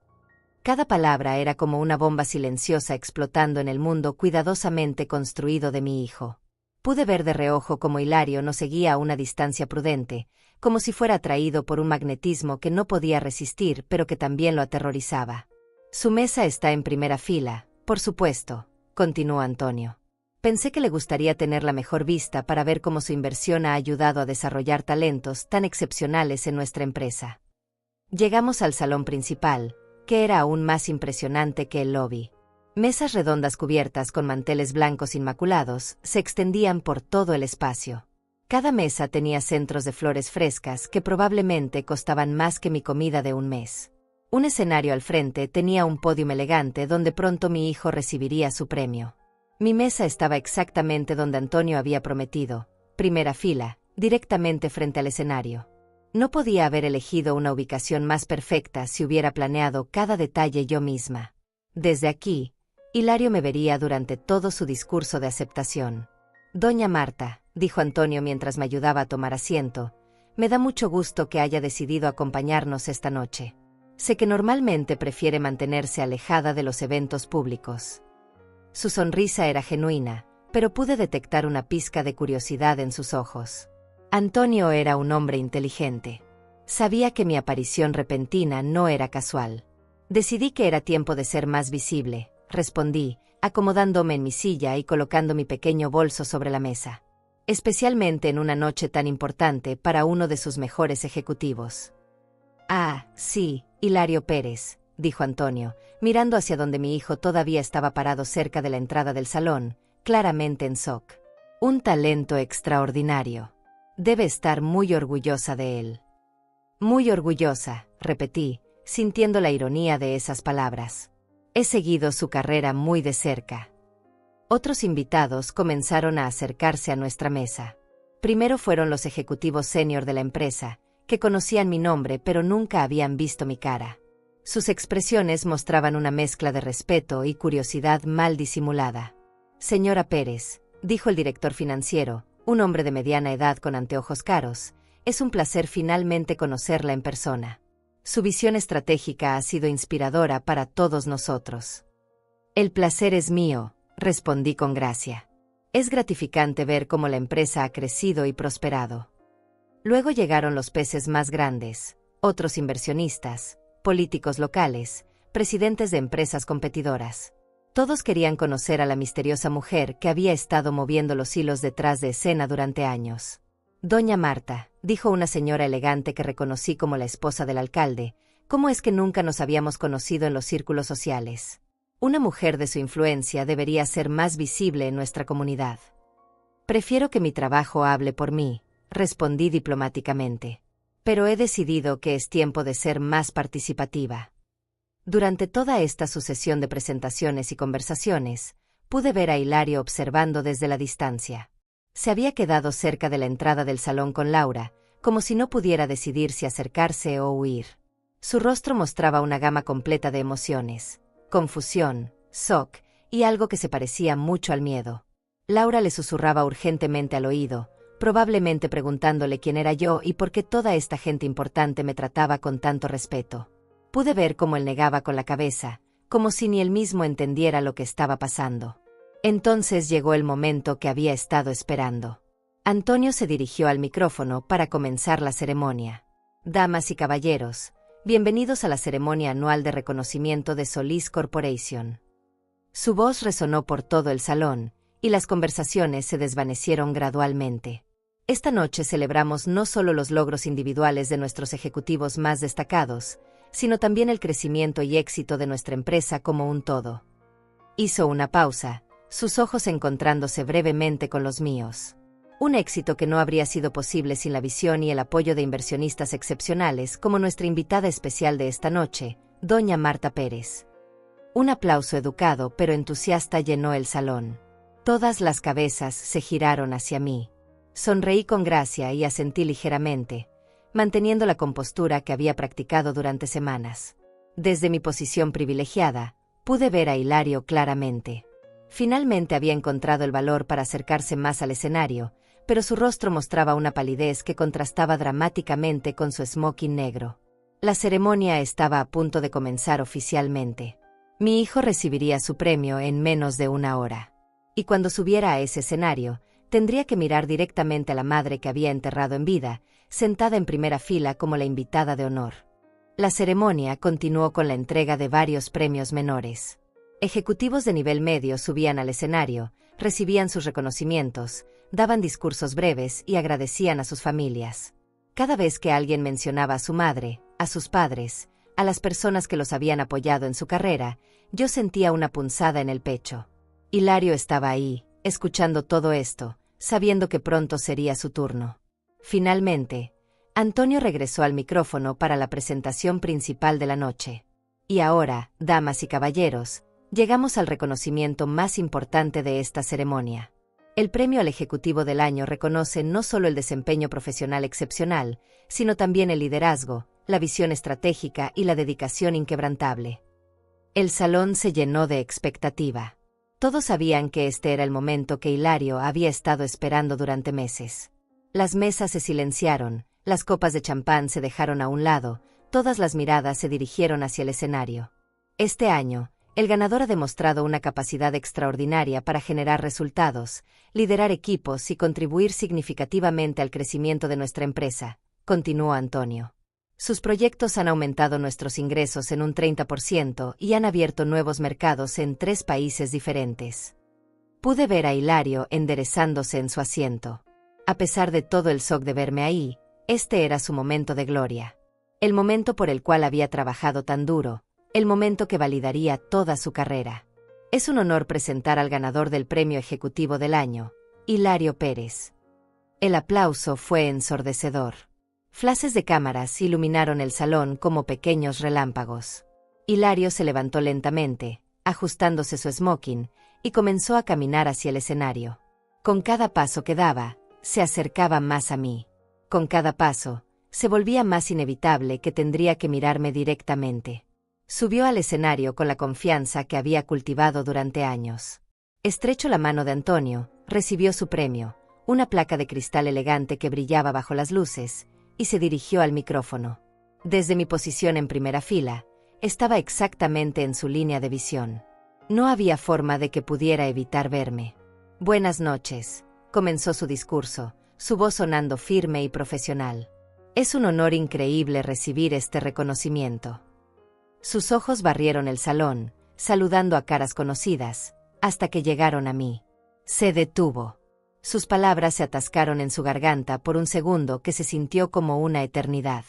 Cada palabra era como una bomba silenciosa explotando en el mundo cuidadosamente construido de mi hijo. Pude ver de reojo cómo Hilario nos seguía a una distancia prudente, como si fuera atraído por un magnetismo que no podía resistir pero que también lo aterrorizaba. Su mesa está en primera fila, por supuesto, continuó Antonio. Pensé que le gustaría tener la mejor vista para ver cómo su inversión ha ayudado a desarrollar talentos tan excepcionales en nuestra empresa. Llegamos al salón principal, que era aún más impresionante que el lobby. Mesas redondas cubiertas con manteles blancos inmaculados se extendían por todo el espacio. Cada mesa tenía centros de flores frescas que probablemente costaban más que mi comida de un mes. Un escenario al frente tenía un pódium elegante donde pronto mi hijo recibiría su premio. Mi mesa estaba exactamente donde Antonio había prometido, primera fila, directamente frente al escenario. No podía haber elegido una ubicación más perfecta si hubiera planeado cada detalle yo misma. Desde aquí, Hilario me vería durante todo su discurso de aceptación. Doña Marta, dijo Antonio mientras me ayudaba a tomar asiento, me da mucho gusto que haya decidido acompañarnos esta noche. Sé que normalmente prefiere mantenerse alejada de los eventos públicos. Su sonrisa era genuina, pero pude detectar una pizca de curiosidad en sus ojos. Antonio era un hombre inteligente. Sabía que mi aparición repentina no era casual. Decidí que era tiempo de ser más visible, respondí, acomodándome en mi silla y colocando mi pequeño bolso sobre la mesa. Especialmente en una noche tan importante para uno de sus mejores ejecutivos. Ah, sí, Hilario Pérez, dijo Antonio, mirando hacia donde mi hijo todavía estaba parado cerca de la entrada del salón, claramente en shock. Un talento extraordinario. Debe estar muy orgullosa de él. Muy orgullosa, repetí, sintiendo la ironía de esas palabras. He seguido su carrera muy de cerca. Otros invitados comenzaron a acercarse a nuestra mesa. Primero fueron los ejecutivos senior de la empresa, que conocían mi nombre pero nunca habían visto mi cara. Sus expresiones mostraban una mezcla de respeto y curiosidad mal disimulada. Señora Pérez, dijo el director financiero, un hombre de mediana edad con anteojos caros, es un placer finalmente conocerla en persona. Su visión estratégica ha sido inspiradora para todos nosotros. El placer es mío, respondí con gracia. Es gratificante ver cómo la empresa ha crecido y prosperado. Luego llegaron los peces más grandes, otros inversionistas, políticos locales, presidentes de empresas competidoras. Todos querían conocer a la misteriosa mujer que había estado moviendo los hilos detrás de escena durante años. Doña Marta, dijo una señora elegante que reconocí como la esposa del alcalde, ¿cómo es que nunca nos habíamos conocido en los círculos sociales? Una mujer de su influencia debería ser más visible en nuestra comunidad. Prefiero que mi trabajo hable por mí, respondí diplomáticamente. Pero he decidido que es tiempo de ser más participativa. Durante toda esta sucesión de presentaciones y conversaciones, pude ver a Hilario observando desde la distancia. Se había quedado cerca de la entrada del salón con Laura, como si no pudiera decidir si acercarse o huir. Su rostro mostraba una gama completa de emociones, confusión, shock y algo que se parecía mucho al miedo. Laura le susurraba urgentemente al oído, probablemente preguntándole quién era yo y por qué toda esta gente importante me trataba con tanto respeto. Pude ver cómo él negaba con la cabeza, como si ni él mismo entendiera lo que estaba pasando. Entonces llegó el momento que había estado esperando. Antonio se dirigió al micrófono para comenzar la ceremonia. Damas y caballeros, bienvenidos a la ceremonia anual de reconocimiento de Solis Corporation. Su voz resonó por todo el salón, y las conversaciones se desvanecieron gradualmente. Esta noche celebramos no solo los logros individuales de nuestros ejecutivos más destacados, sino también el crecimiento y éxito de nuestra empresa como un todo. Hizo una pausa, sus ojos encontrándose brevemente con los míos. Un éxito que no habría sido posible sin la visión y el apoyo de inversionistas excepcionales como nuestra invitada especial de esta noche, doña Marta Pérez. Un aplauso educado pero entusiasta llenó el salón. Todas las cabezas se giraron hacia mí. Sonreí con gracia y asentí ligeramente, manteniendo la compostura que había practicado durante semanas. Desde mi posición privilegiada, pude ver a Hilario claramente. Finalmente había encontrado el valor para acercarse más al escenario, pero su rostro mostraba una palidez que contrastaba dramáticamente con su smoking negro. La ceremonia estaba a punto de comenzar oficialmente. Mi hijo recibiría su premio en menos de una hora. Y cuando subiera a ese escenario, tendría que mirar directamente a la madre que había enterrado en vida, sentada en primera fila como la invitada de honor. La ceremonia continuó con la entrega de varios premios menores. Ejecutivos de nivel medio subían al escenario, recibían sus reconocimientos, daban discursos breves y agradecían a sus familias. Cada vez que alguien mencionaba a su madre, a sus padres, a las personas que los habían apoyado en su carrera, yo sentía una punzada en el pecho. Hilario estaba ahí, escuchando todo esto, sabiendo que pronto sería su turno. Finalmente, Antonio regresó al micrófono para la presentación principal de la noche. Y ahora, damas y caballeros, llegamos al reconocimiento más importante de esta ceremonia. El premio al Ejecutivo del Año reconoce no solo el desempeño profesional excepcional, sino también el liderazgo, la visión estratégica y la dedicación inquebrantable. El salón se llenó de expectativa. Todos sabían que este era el momento que Hilario había estado esperando durante meses. Las mesas se silenciaron, las copas de champán se dejaron a un lado, todas las miradas se dirigieron hacia el escenario. Este año, el ganador ha demostrado una capacidad extraordinaria para generar resultados, liderar equipos y contribuir significativamente al crecimiento de nuestra empresa, continuó Antonio. Sus proyectos han aumentado nuestros ingresos en un 30% y han abierto nuevos mercados en 3 países diferentes. Pude ver a Hilario enderezándose en su asiento. A pesar de todo el shock de verme ahí, este era su momento de gloria. El momento por el cual había trabajado tan duro, el momento que validaría toda su carrera. Es un honor presentar al ganador del Premio Ejecutivo del Año, Hilario Pérez. El aplauso fue ensordecedor. Flashes de cámaras iluminaron el salón como pequeños relámpagos. Hilario se levantó lentamente, ajustándose su smoking, y comenzó a caminar hacia el escenario. Con cada paso que daba, se acercaba más a mí. Con cada paso, se volvía más inevitable que tendría que mirarme directamente. Subió al escenario con la confianza que había cultivado durante años. Estrechó la mano de Antonio, recibió su premio, una placa de cristal elegante que brillaba bajo las luces, y se dirigió al micrófono. Desde mi posición en primera fila, estaba exactamente en su línea de visión. No había forma de que pudiera evitar verme. Buenas noches, comenzó su discurso, su voz sonando firme y profesional. Es un honor increíble recibir este reconocimiento. Sus ojos barrieron el salón, saludando a caras conocidas, hasta que llegaron a mí. Se detuvo. Sus palabras se atascaron en su garganta por un segundo que se sintió como una eternidad.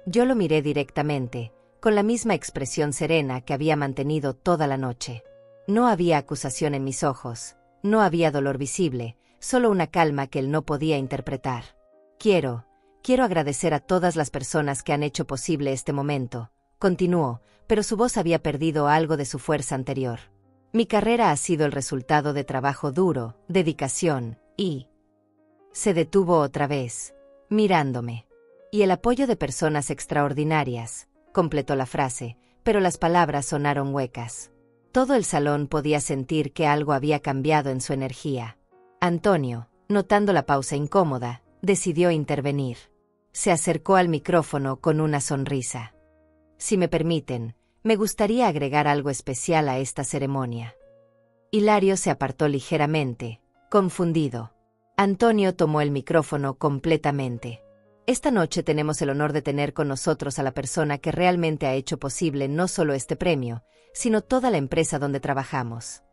Yo lo miré directamente, con la misma expresión serena que había mantenido toda la noche. No había acusación en mis ojos, no había dolor visible, solo una calma que él no podía interpretar. Quiero agradecer a todas las personas que han hecho posible este momento, continuó, pero su voz había perdido algo de su fuerza anterior. Mi carrera ha sido el resultado de trabajo duro, dedicación, y... Se detuvo otra vez, mirándome. Y el apoyo de personas extraordinarias, completó la frase, pero las palabras sonaron huecas. Todo el salón podía sentir que algo había cambiado en su energía. Antonio, notando la pausa incómoda, decidió intervenir. Se acercó al micrófono con una sonrisa. Si me permiten, me gustaría agregar algo especial a esta ceremonia. Hilario se apartó ligeramente, confundido. Antonio tomó el micrófono completamente. Esta noche tenemos el honor de tener con nosotros a la persona que realmente ha hecho posible no solo este premio, sino toda la empresa donde trabajamos.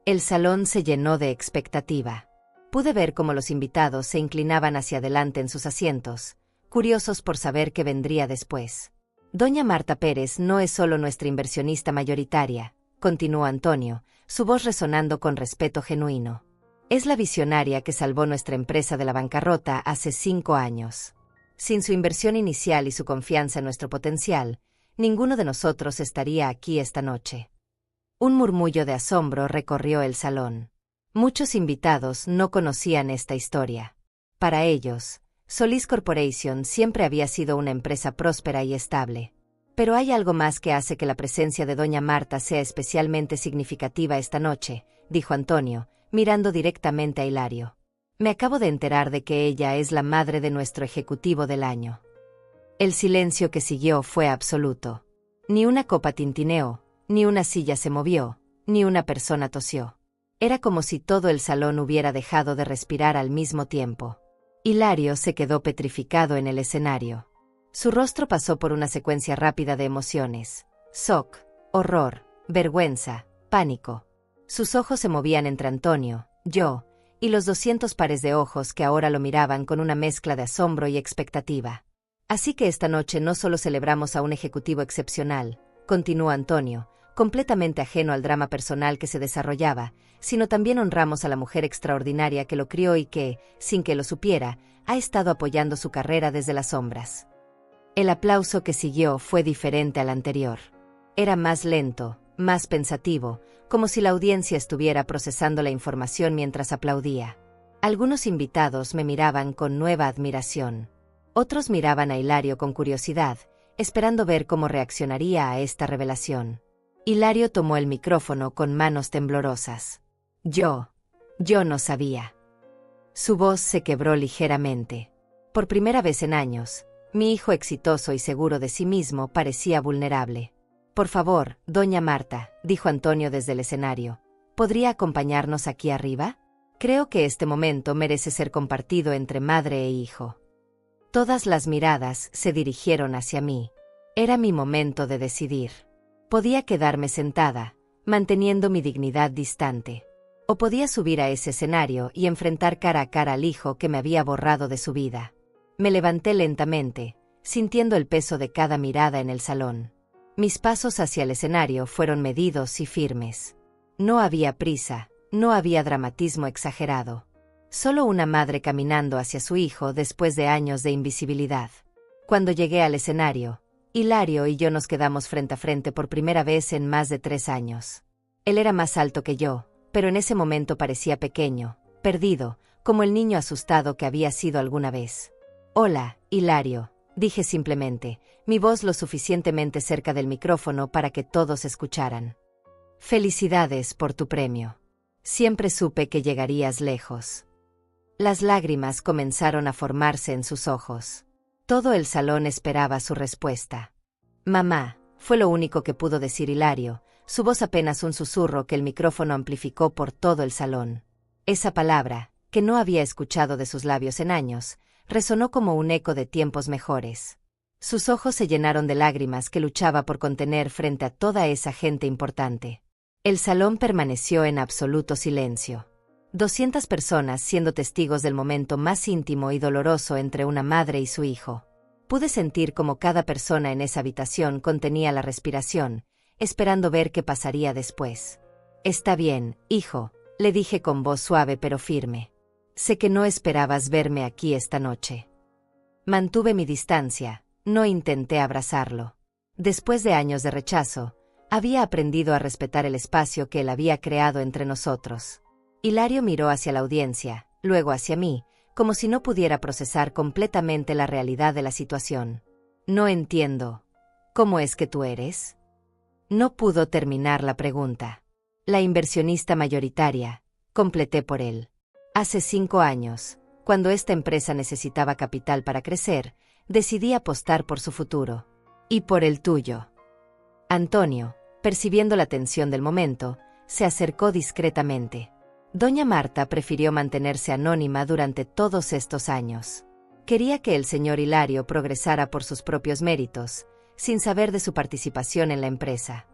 El salón se llenó de expectativa. Pude ver cómo los invitados se inclinaban hacia adelante en sus asientos, curiosos por saber qué vendría después. Doña Marta Pérez no es solo nuestra inversionista mayoritaria, continuó Antonio, su voz resonando con respeto genuino. Es la visionaria que salvó nuestra empresa de la bancarrota hace 5 años. Sin su inversión inicial y su confianza en nuestro potencial, ninguno de nosotros estaría aquí esta noche. Un murmullo de asombro recorrió el salón. Muchos invitados no conocían esta historia. Para ellos, Solís Corporation siempre había sido una empresa próspera y estable. Pero hay algo más que hace que la presencia de doña Marta sea especialmente significativa esta noche, dijo Antonio, mirando directamente a Hilario. Me acabo de enterar de que ella es la madre de nuestro ejecutivo del año. El silencio que siguió fue absoluto. Ni una copa tintineó, ni una silla se movió, ni una persona tosió. Era como si todo el salón hubiera dejado de respirar al mismo tiempo. Hilario se quedó petrificado en el escenario. Su rostro pasó por una secuencia rápida de emociones: shock, horror, vergüenza, pánico. Sus ojos se movían entre Antonio, yo, y los 200 pares de ojos que ahora lo miraban con una mezcla de asombro y expectativa. Así que esta noche no solo celebramos a un ejecutivo excepcional, continuó Antonio, completamente ajeno al drama personal que se desarrollaba, sino también honramos a la mujer extraordinaria que lo crió y que, sin que lo supiera, ha estado apoyando su carrera desde las sombras. El aplauso que siguió fue diferente al anterior. Era más lento, más pensativo, como si la audiencia estuviera procesando la información mientras aplaudía. Algunos invitados me miraban con nueva admiración. Otros miraban a Hilario con curiosidad, esperando ver cómo reaccionaría a esta revelación. Hilario tomó el micrófono con manos temblorosas. Yo no sabía. Su voz se quebró ligeramente. Por primera vez en años, mi hijo exitoso y seguro de sí mismo parecía vulnerable. Por favor, doña Marta, dijo Antonio desde el escenario, ¿podría acompañarnos aquí arriba? Creo que este momento merece ser compartido entre madre e hijo. Todas las miradas se dirigieron hacia mí. Era mi momento de decidir. Podía quedarme sentada, manteniendo mi dignidad distante. O podía subir a ese escenario y enfrentar cara a cara al hijo que me había borrado de su vida. Me levanté lentamente, sintiendo el peso de cada mirada en el salón. Mis pasos hacia el escenario fueron medidos y firmes. No había prisa, no había dramatismo exagerado. Solo una madre caminando hacia su hijo después de años de invisibilidad. Cuando llegué al escenario, Hilario y yo nos quedamos frente a frente por primera vez en más de 3 años. Él era más alto que yo, pero en ese momento parecía pequeño, perdido, como el niño asustado que había sido alguna vez. Hola, Hilario, dije simplemente, mi voz lo suficientemente cerca del micrófono para que todos escucharan. Felicidades por tu premio. Siempre supe que llegarías lejos. Las lágrimas comenzaron a formarse en sus ojos. Todo el salón esperaba su respuesta. Mamá, fue lo único que pudo decir Hilario, su voz apenas un susurro que el micrófono amplificó por todo el salón. Esa palabra, que no había escuchado de sus labios en años, resonó como un eco de tiempos mejores. Sus ojos se llenaron de lágrimas que luchaba por contener frente a toda esa gente importante. El salón permaneció en absoluto silencio. 200 personas siendo testigos del momento más íntimo y doloroso entre una madre y su hijo. Pude sentir cómo cada persona en esa habitación contenía la respiración, esperando ver qué pasaría después. Está bien, hijo, le dije con voz suave pero firme. Sé que no esperabas verme aquí esta noche. Mantuve mi distancia, no intenté abrazarlo. Después de años de rechazo, había aprendido a respetar el espacio que él había creado entre nosotros. Hilario miró hacia la audiencia, luego hacia mí, como si no pudiera procesar completamente la realidad de la situación. No entiendo. ¿Cómo es que tú eres? No pudo terminar la pregunta. La inversionista mayoritaria, completé por él. Hace 5 años, cuando esta empresa necesitaba capital para crecer, decidí apostar por su futuro. Y por el tuyo. Antonio, percibiendo la tensión del momento, se acercó discretamente. Doña Marta prefirió mantenerse anónima durante todos estos años. Quería que el señor Hilario progresara por sus propios méritos, sin saber de su participación en la empresa.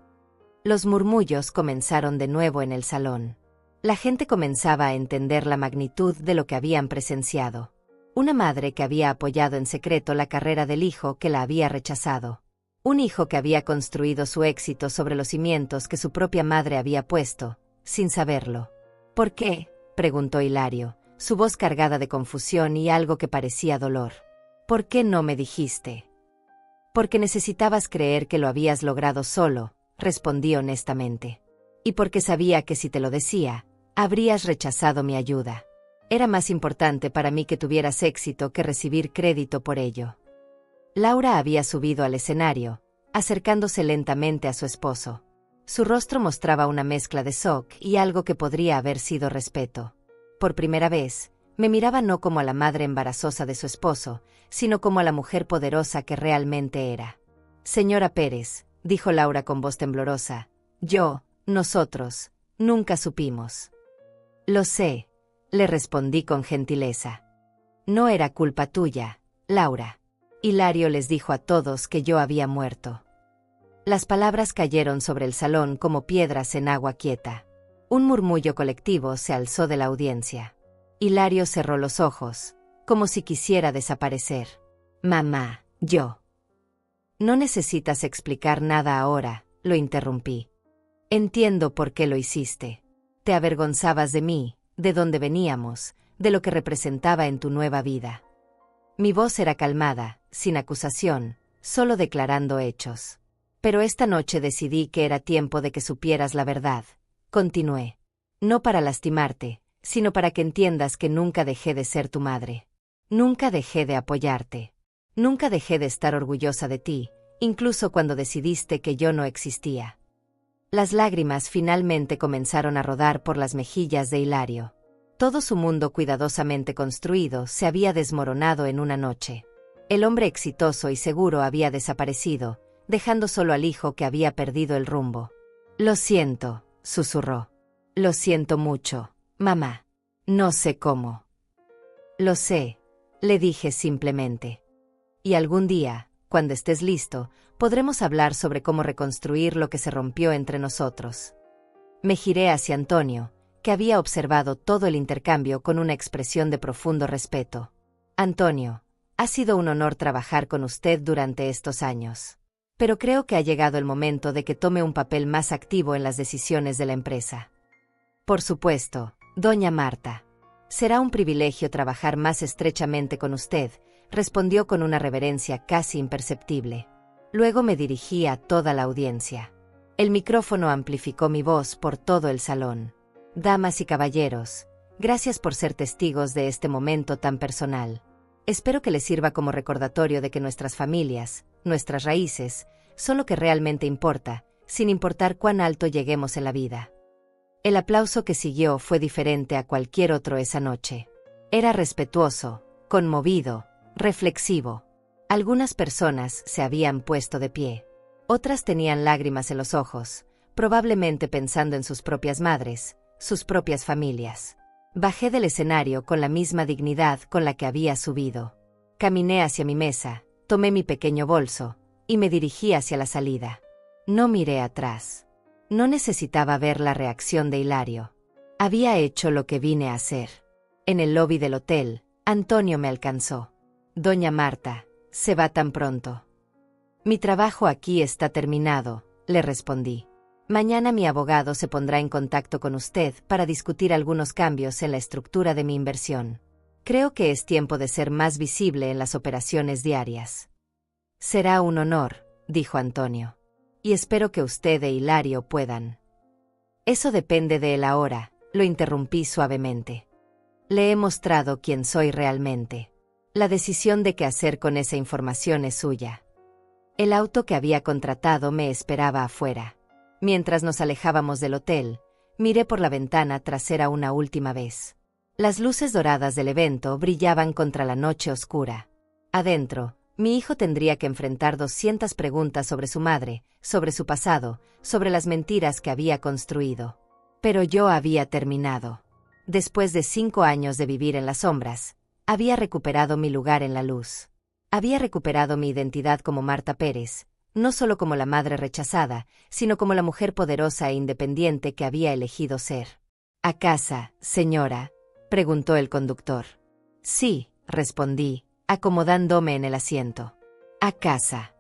Los murmullos comenzaron de nuevo en el salón. La gente comenzaba a entender la magnitud de lo que habían presenciado. Una madre que había apoyado en secreto la carrera del hijo que la había rechazado. Un hijo que había construido su éxito sobre los cimientos que su propia madre había puesto, sin saberlo. ¿Por qué?, preguntó Hilario, su voz cargada de confusión y algo que parecía dolor. ¿Por qué no me dijiste? Porque necesitabas creer que lo habías logrado solo, respondí honestamente. Y porque sabía que si te lo decía, habrías rechazado mi ayuda. Era más importante para mí que tuvieras éxito que recibir crédito por ello. Laura había subido al escenario, acercándose lentamente a su esposo. Su rostro mostraba una mezcla de shock y algo que podría haber sido respeto. Por primera vez, me miraba no como a la madre embarazosa de su esposo, sino como a la mujer poderosa que realmente era. Señora Pérez, dijo Laura con voz temblorosa, nosotros, nunca supimos. Lo sé, le respondí con gentileza. No era culpa tuya, Laura. Hilario les dijo a todos que yo había muerto. Las palabras cayeron sobre el salón como piedras en agua quieta. Un murmullo colectivo se alzó de la audiencia. Hilario cerró los ojos, como si quisiera desaparecer. Mamá, yo. No necesitas explicar nada ahora, lo interrumpí. Entiendo por qué lo hiciste. Te avergonzabas de mí, de dónde veníamos, de lo que representaba en tu nueva vida. Mi voz era calmada, sin acusación, solo declarando hechos. Pero esta noche decidí que era tiempo de que supieras la verdad. Continué. No para lastimarte, sino para que entiendas que nunca dejé de ser tu madre. Nunca dejé de apoyarte. Nunca dejé de estar orgullosa de ti, incluso cuando decidiste que yo no existía. Las lágrimas finalmente comenzaron a rodar por las mejillas de Hilario. Todo su mundo cuidadosamente construido se había desmoronado en una noche. El hombre exitoso y seguro había desaparecido, dejando solo al hijo que había perdido el rumbo. Lo siento, susurró. Lo siento mucho, mamá. No sé cómo. Lo sé, le dije simplemente. Y algún día, cuando estés listo, podremos hablar sobre cómo reconstruir lo que se rompió entre nosotros. Me giré hacia Antonio, que había observado todo el intercambio con una expresión de profundo respeto. Antonio, ha sido un honor trabajar con usted durante estos años. Pero creo que ha llegado el momento de que tome un papel más activo en las decisiones de la empresa. Por supuesto, doña Marta. Será un privilegio trabajar más estrechamente con usted, respondió con una reverencia casi imperceptible. Luego me dirigí a toda la audiencia. El micrófono amplificó mi voz por todo el salón. Damas y caballeros, gracias por ser testigos de este momento tan personal. Espero que les sirva como recordatorio de que nuestras familias, nuestras raíces, son lo que realmente importa, sin importar cuán alto lleguemos en la vida. El aplauso que siguió fue diferente a cualquier otro esa noche. Era respetuoso, conmovido, reflexivo. Algunas personas se habían puesto de pie. Otras tenían lágrimas en los ojos, probablemente pensando en sus propias madres, sus propias familias. Bajé del escenario con la misma dignidad con la que había subido. Caminé hacia mi mesa, tomé mi pequeño bolso, y me dirigí hacia la salida. No miré atrás. No necesitaba ver la reacción de Hilario. Había hecho lo que vine a hacer. En el lobby del hotel, Antonio me alcanzó. Doña Marta, ¿se va tan pronto? Mi trabajo aquí está terminado, le respondí. Mañana mi abogado se pondrá en contacto con usted para discutir algunos cambios en la estructura de mi inversión. Creo que es tiempo de ser más visible en las operaciones diarias. Será un honor, dijo Antonio. Y espero que usted e Hilario puedan. Eso depende de él ahora, lo interrumpí suavemente. Le he mostrado quién soy realmente. La decisión de qué hacer con esa información es suya. El auto que había contratado me esperaba afuera. Mientras nos alejábamos del hotel, miré por la ventana trasera una última vez. Las luces doradas del evento brillaban contra la noche oscura. Adentro, mi hijo tendría que enfrentar 200 preguntas sobre su madre, sobre su pasado, sobre las mentiras que había construido. Pero yo había terminado. Después de 5 años de vivir en las sombras, había recuperado mi lugar en la luz. Había recuperado mi identidad como Marta Pérez, no solo como la madre rechazada, sino como la mujer poderosa e independiente que había elegido ser. ¿A casa, señora?, preguntó el conductor. Sí, respondí, acomodándome en el asiento. A casa.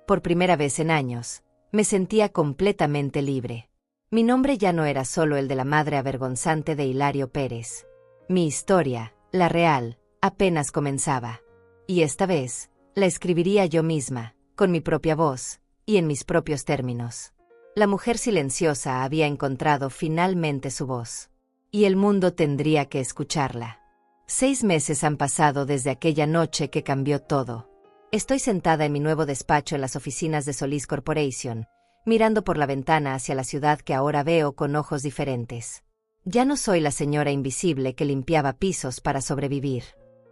Por primera vez en años, me sentía completamente libre. Mi nombre ya no era solo el de la madre avergonzante de Hilario Pérez. Mi historia, la real, apenas comenzaba. Y esta vez, la escribiría yo misma, con mi propia voz, y en mis propios términos. La mujer silenciosa había encontrado finalmente su voz. Y el mundo tendría que escucharla. 6 meses han pasado desde aquella noche que cambió todo. Estoy sentada en mi nuevo despacho en las oficinas de Solís Corporation, mirando por la ventana hacia la ciudad que ahora veo con ojos diferentes. Ya no soy la señora invisible que limpiaba pisos para sobrevivir.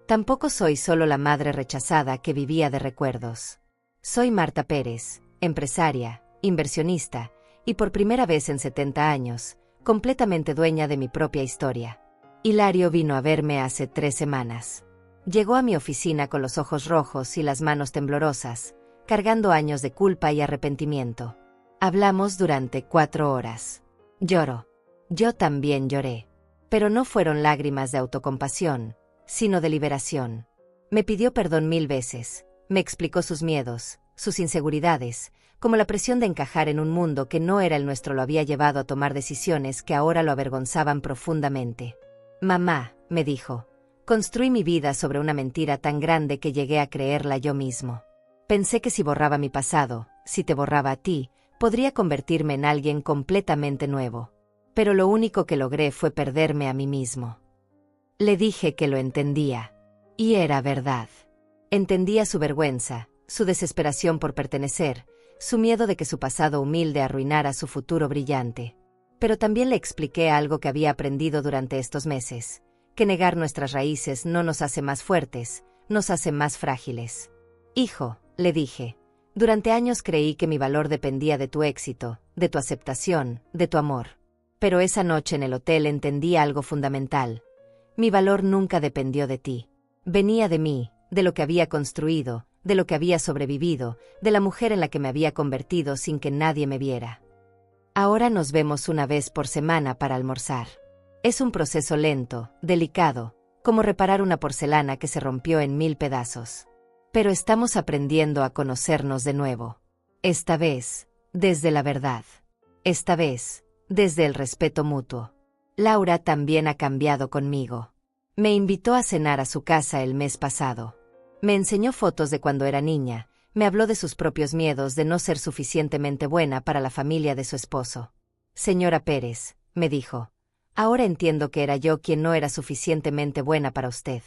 Tampoco soy solo la madre rechazada que vivía de recuerdos. Soy Marta Pérez, empresaria, inversionista, y por primera vez en 70 años, completamente dueña de mi propia historia. Hilario vino a verme hace 3 semanas. Llegó a mi oficina con los ojos rojos y las manos temblorosas, cargando años de culpa y arrepentimiento. Hablamos durante 4 horas. Lloró. Yo también lloré. Pero no fueron lágrimas de autocompasión, sino de liberación. Me pidió perdón 1000 veces, me explicó sus miedos, sus inseguridades, como la presión de encajar en un mundo que no era el nuestro lo había llevado a tomar decisiones que ahora lo avergonzaban profundamente. Mamá, me dijo, construí mi vida sobre una mentira tan grande que llegué a creerla yo mismo. Pensé que si borraba mi pasado, si te borraba a ti, podría convertirme en alguien completamente nuevo. Pero lo único que logré fue perderme a mí mismo. Le dije que lo entendía. Y era verdad. Entendía su vergüenza, su desesperación por pertenecer, su miedo de que su pasado humilde arruinara su futuro brillante. Pero también le expliqué algo que había aprendido durante estos meses, que negar nuestras raíces no nos hace más fuertes, nos hace más frágiles. Hijo, le dije, durante años creí que mi valor dependía de tu éxito, de tu aceptación, de tu amor. Pero esa noche en el hotel entendí algo fundamental. Mi valor nunca dependió de ti. Venía de mí, de lo que había construido, de lo que había sobrevivido, de la mujer en la que me había convertido sin que nadie me viera. Ahora nos vemos una vez por semana para almorzar. Es un proceso lento, delicado, como reparar una porcelana que se rompió en 1000 pedazos. Pero estamos aprendiendo a conocernos de nuevo. Esta vez, desde la verdad. Esta vez, desde el respeto mutuo. Laura también ha cambiado conmigo. Me invitó a cenar a su casa el mes pasado. Me enseñó fotos de cuando era niña, me habló de sus propios miedos de no ser suficientemente buena para la familia de su esposo. Señora Pérez, me dijo, ahora entiendo que era yo quien no era suficientemente buena para usted.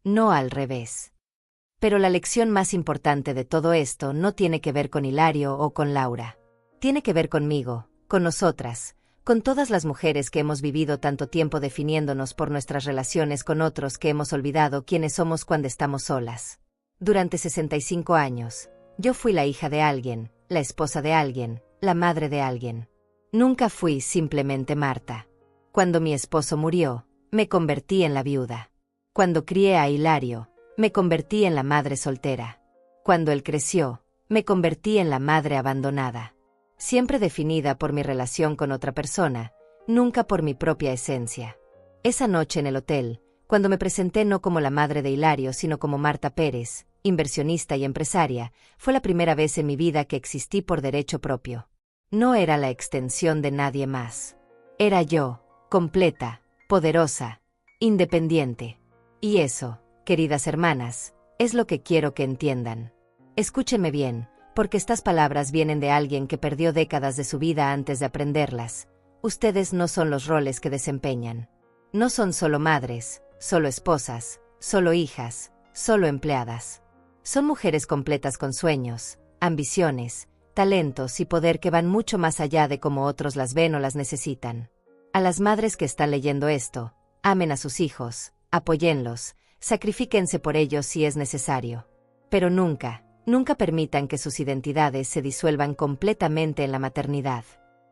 No al revés. Pero la lección más importante de todo esto no tiene que ver con Hilario o con Laura. Tiene que ver conmigo, con nosotras, con todas las mujeres que hemos vivido tanto tiempo definiéndonos por nuestras relaciones con otros que hemos olvidado quiénes somos cuando estamos solas. Durante 65 años, yo fui la hija de alguien, la esposa de alguien, la madre de alguien. Nunca fui simplemente Marta. Cuando mi esposo murió, me convertí en la viuda. Cuando crié a Hilario, me convertí en la madre soltera. Cuando él creció, me convertí en la madre abandonada. Siempre definida por mi relación con otra persona, nunca por mi propia esencia. Esa noche en el hotel, cuando me presenté no como la madre de Hilario sino como Marta Pérez, inversionista y empresaria, fue la primera vez en mi vida que existí por derecho propio. No era la extensión de nadie más. Era yo, completa, poderosa, independiente. Y eso, queridas hermanas, es lo que quiero que entiendan. Escúchenme bien, porque estas palabras vienen de alguien que perdió décadas de su vida antes de aprenderlas. Ustedes no son los roles que desempeñan. No son solo madres, solo esposas, solo hijas, solo empleadas. Son mujeres completas con sueños, ambiciones, talentos y poder que van mucho más allá de cómo otros las ven o las necesitan. A las madres que están leyendo esto, amen a sus hijos, apóyenlos, sacrifíquense por ellos si es necesario. Pero nunca, nunca permitan que sus identidades se disuelvan completamente en la maternidad.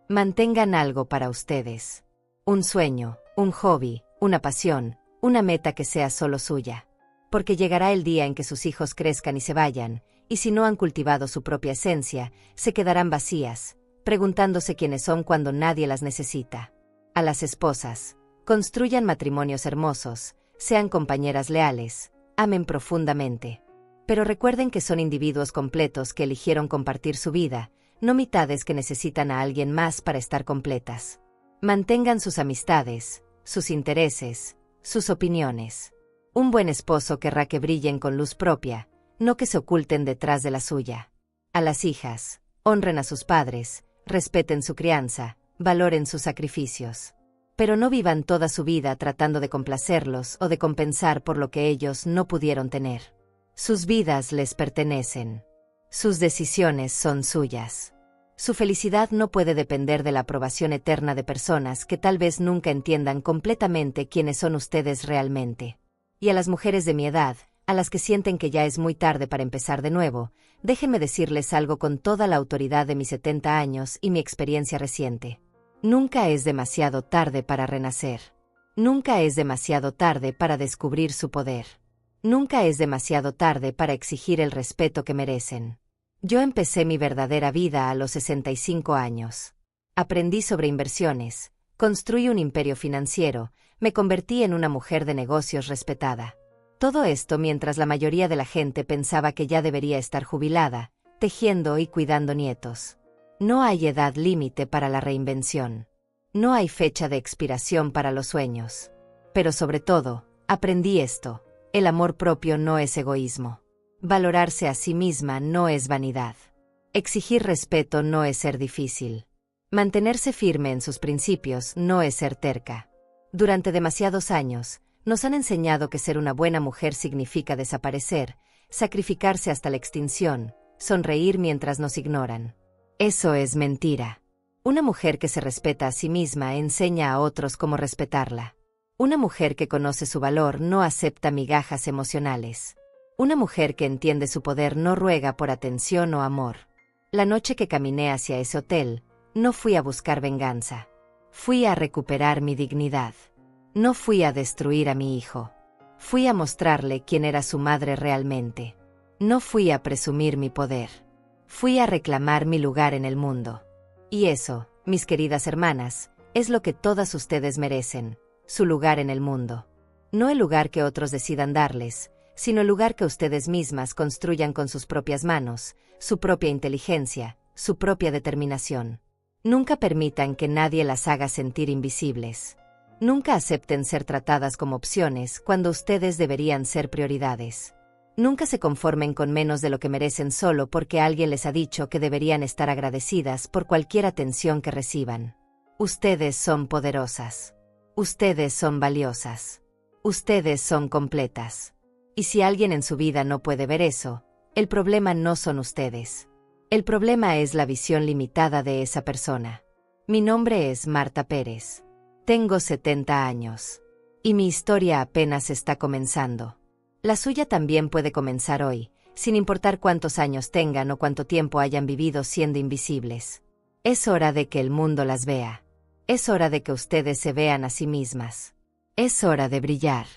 Mantengan algo para ustedes. Un sueño, un hobby, una pasión, una meta que sea solo suya. Porque llegará el día en que sus hijos crezcan y se vayan, y si no han cultivado su propia esencia, se quedarán vacías, preguntándose quiénes son cuando nadie las necesita. A las esposas, construyan matrimonios hermosos, sean compañeras leales, amen profundamente. Pero recuerden que son individuos completos que eligieron compartir su vida, no mitades que necesitan a alguien más para estar completas. Mantengan sus amistades, sus intereses, sus opiniones. Un buen esposo querrá que brillen con luz propia, no que se oculten detrás de la suya. A las hijas, honren a sus padres, respeten su crianza, valoren sus sacrificios. Pero no vivan toda su vida tratando de complacerlos o de compensar por lo que ellos no pudieron tener. Sus vidas les pertenecen. Sus decisiones son suyas. Su felicidad no puede depender de la aprobación eterna de personas que tal vez nunca entiendan completamente quiénes son ustedes realmente. Y a las mujeres de mi edad, a las que sienten que ya es muy tarde para empezar de nuevo, déjenme decirles algo con toda la autoridad de mis 70 años y mi experiencia reciente. Nunca es demasiado tarde para renacer. Nunca es demasiado tarde para descubrir su poder. Nunca es demasiado tarde para exigir el respeto que merecen. Yo empecé mi verdadera vida a los 65 años. Aprendí sobre inversiones, construí un imperio financiero, me convertí en una mujer de negocios respetada. Todo esto mientras la mayoría de la gente pensaba que ya debería estar jubilada, tejiendo y cuidando nietos. No hay edad límite para la reinvención. No hay fecha de expiración para los sueños. Pero sobre todo, aprendí esto: el amor propio no es egoísmo. Valorarse a sí misma no es vanidad. Exigir respeto no es ser difícil. Mantenerse firme en sus principios no es ser terca. Durante demasiados años, nos han enseñado que ser una buena mujer significa desaparecer, sacrificarse hasta la extinción, sonreír mientras nos ignoran. Eso es mentira. Una mujer que se respeta a sí misma enseña a otros cómo respetarla. Una mujer que conoce su valor no acepta migajas emocionales. Una mujer que entiende su poder no ruega por atención o amor. La noche que caminé hacia ese hotel, no fui a buscar venganza. Fui a recuperar mi dignidad. No fui a destruir a mi hijo. Fui a mostrarle quién era su madre realmente. No fui a presumir mi poder. Fui a reclamar mi lugar en el mundo. Y eso, mis queridas hermanas, es lo que todas ustedes merecen: su lugar en el mundo. No el lugar que otros decidan darles, sino el lugar que ustedes mismas construyan con sus propias manos, su propia inteligencia, su propia determinación. Nunca permitan que nadie las haga sentir invisibles. Nunca acepten ser tratadas como opciones cuando ustedes deberían ser prioridades. Nunca se conformen con menos de lo que merecen solo porque alguien les ha dicho que deberían estar agradecidas por cualquier atención que reciban. Ustedes son poderosas. Ustedes son valiosas. Ustedes son completas. Y si alguien en su vida no puede ver eso, el problema no son ustedes. El problema es la visión limitada de esa persona. Mi nombre es Marta Pérez. Tengo 70 años. Y mi historia apenas está comenzando. La suya también puede comenzar hoy, sin importar cuántos años tengan o cuánto tiempo hayan vivido siendo invisibles. Es hora de que el mundo las vea. Es hora de que ustedes se vean a sí mismas. Es hora de brillar.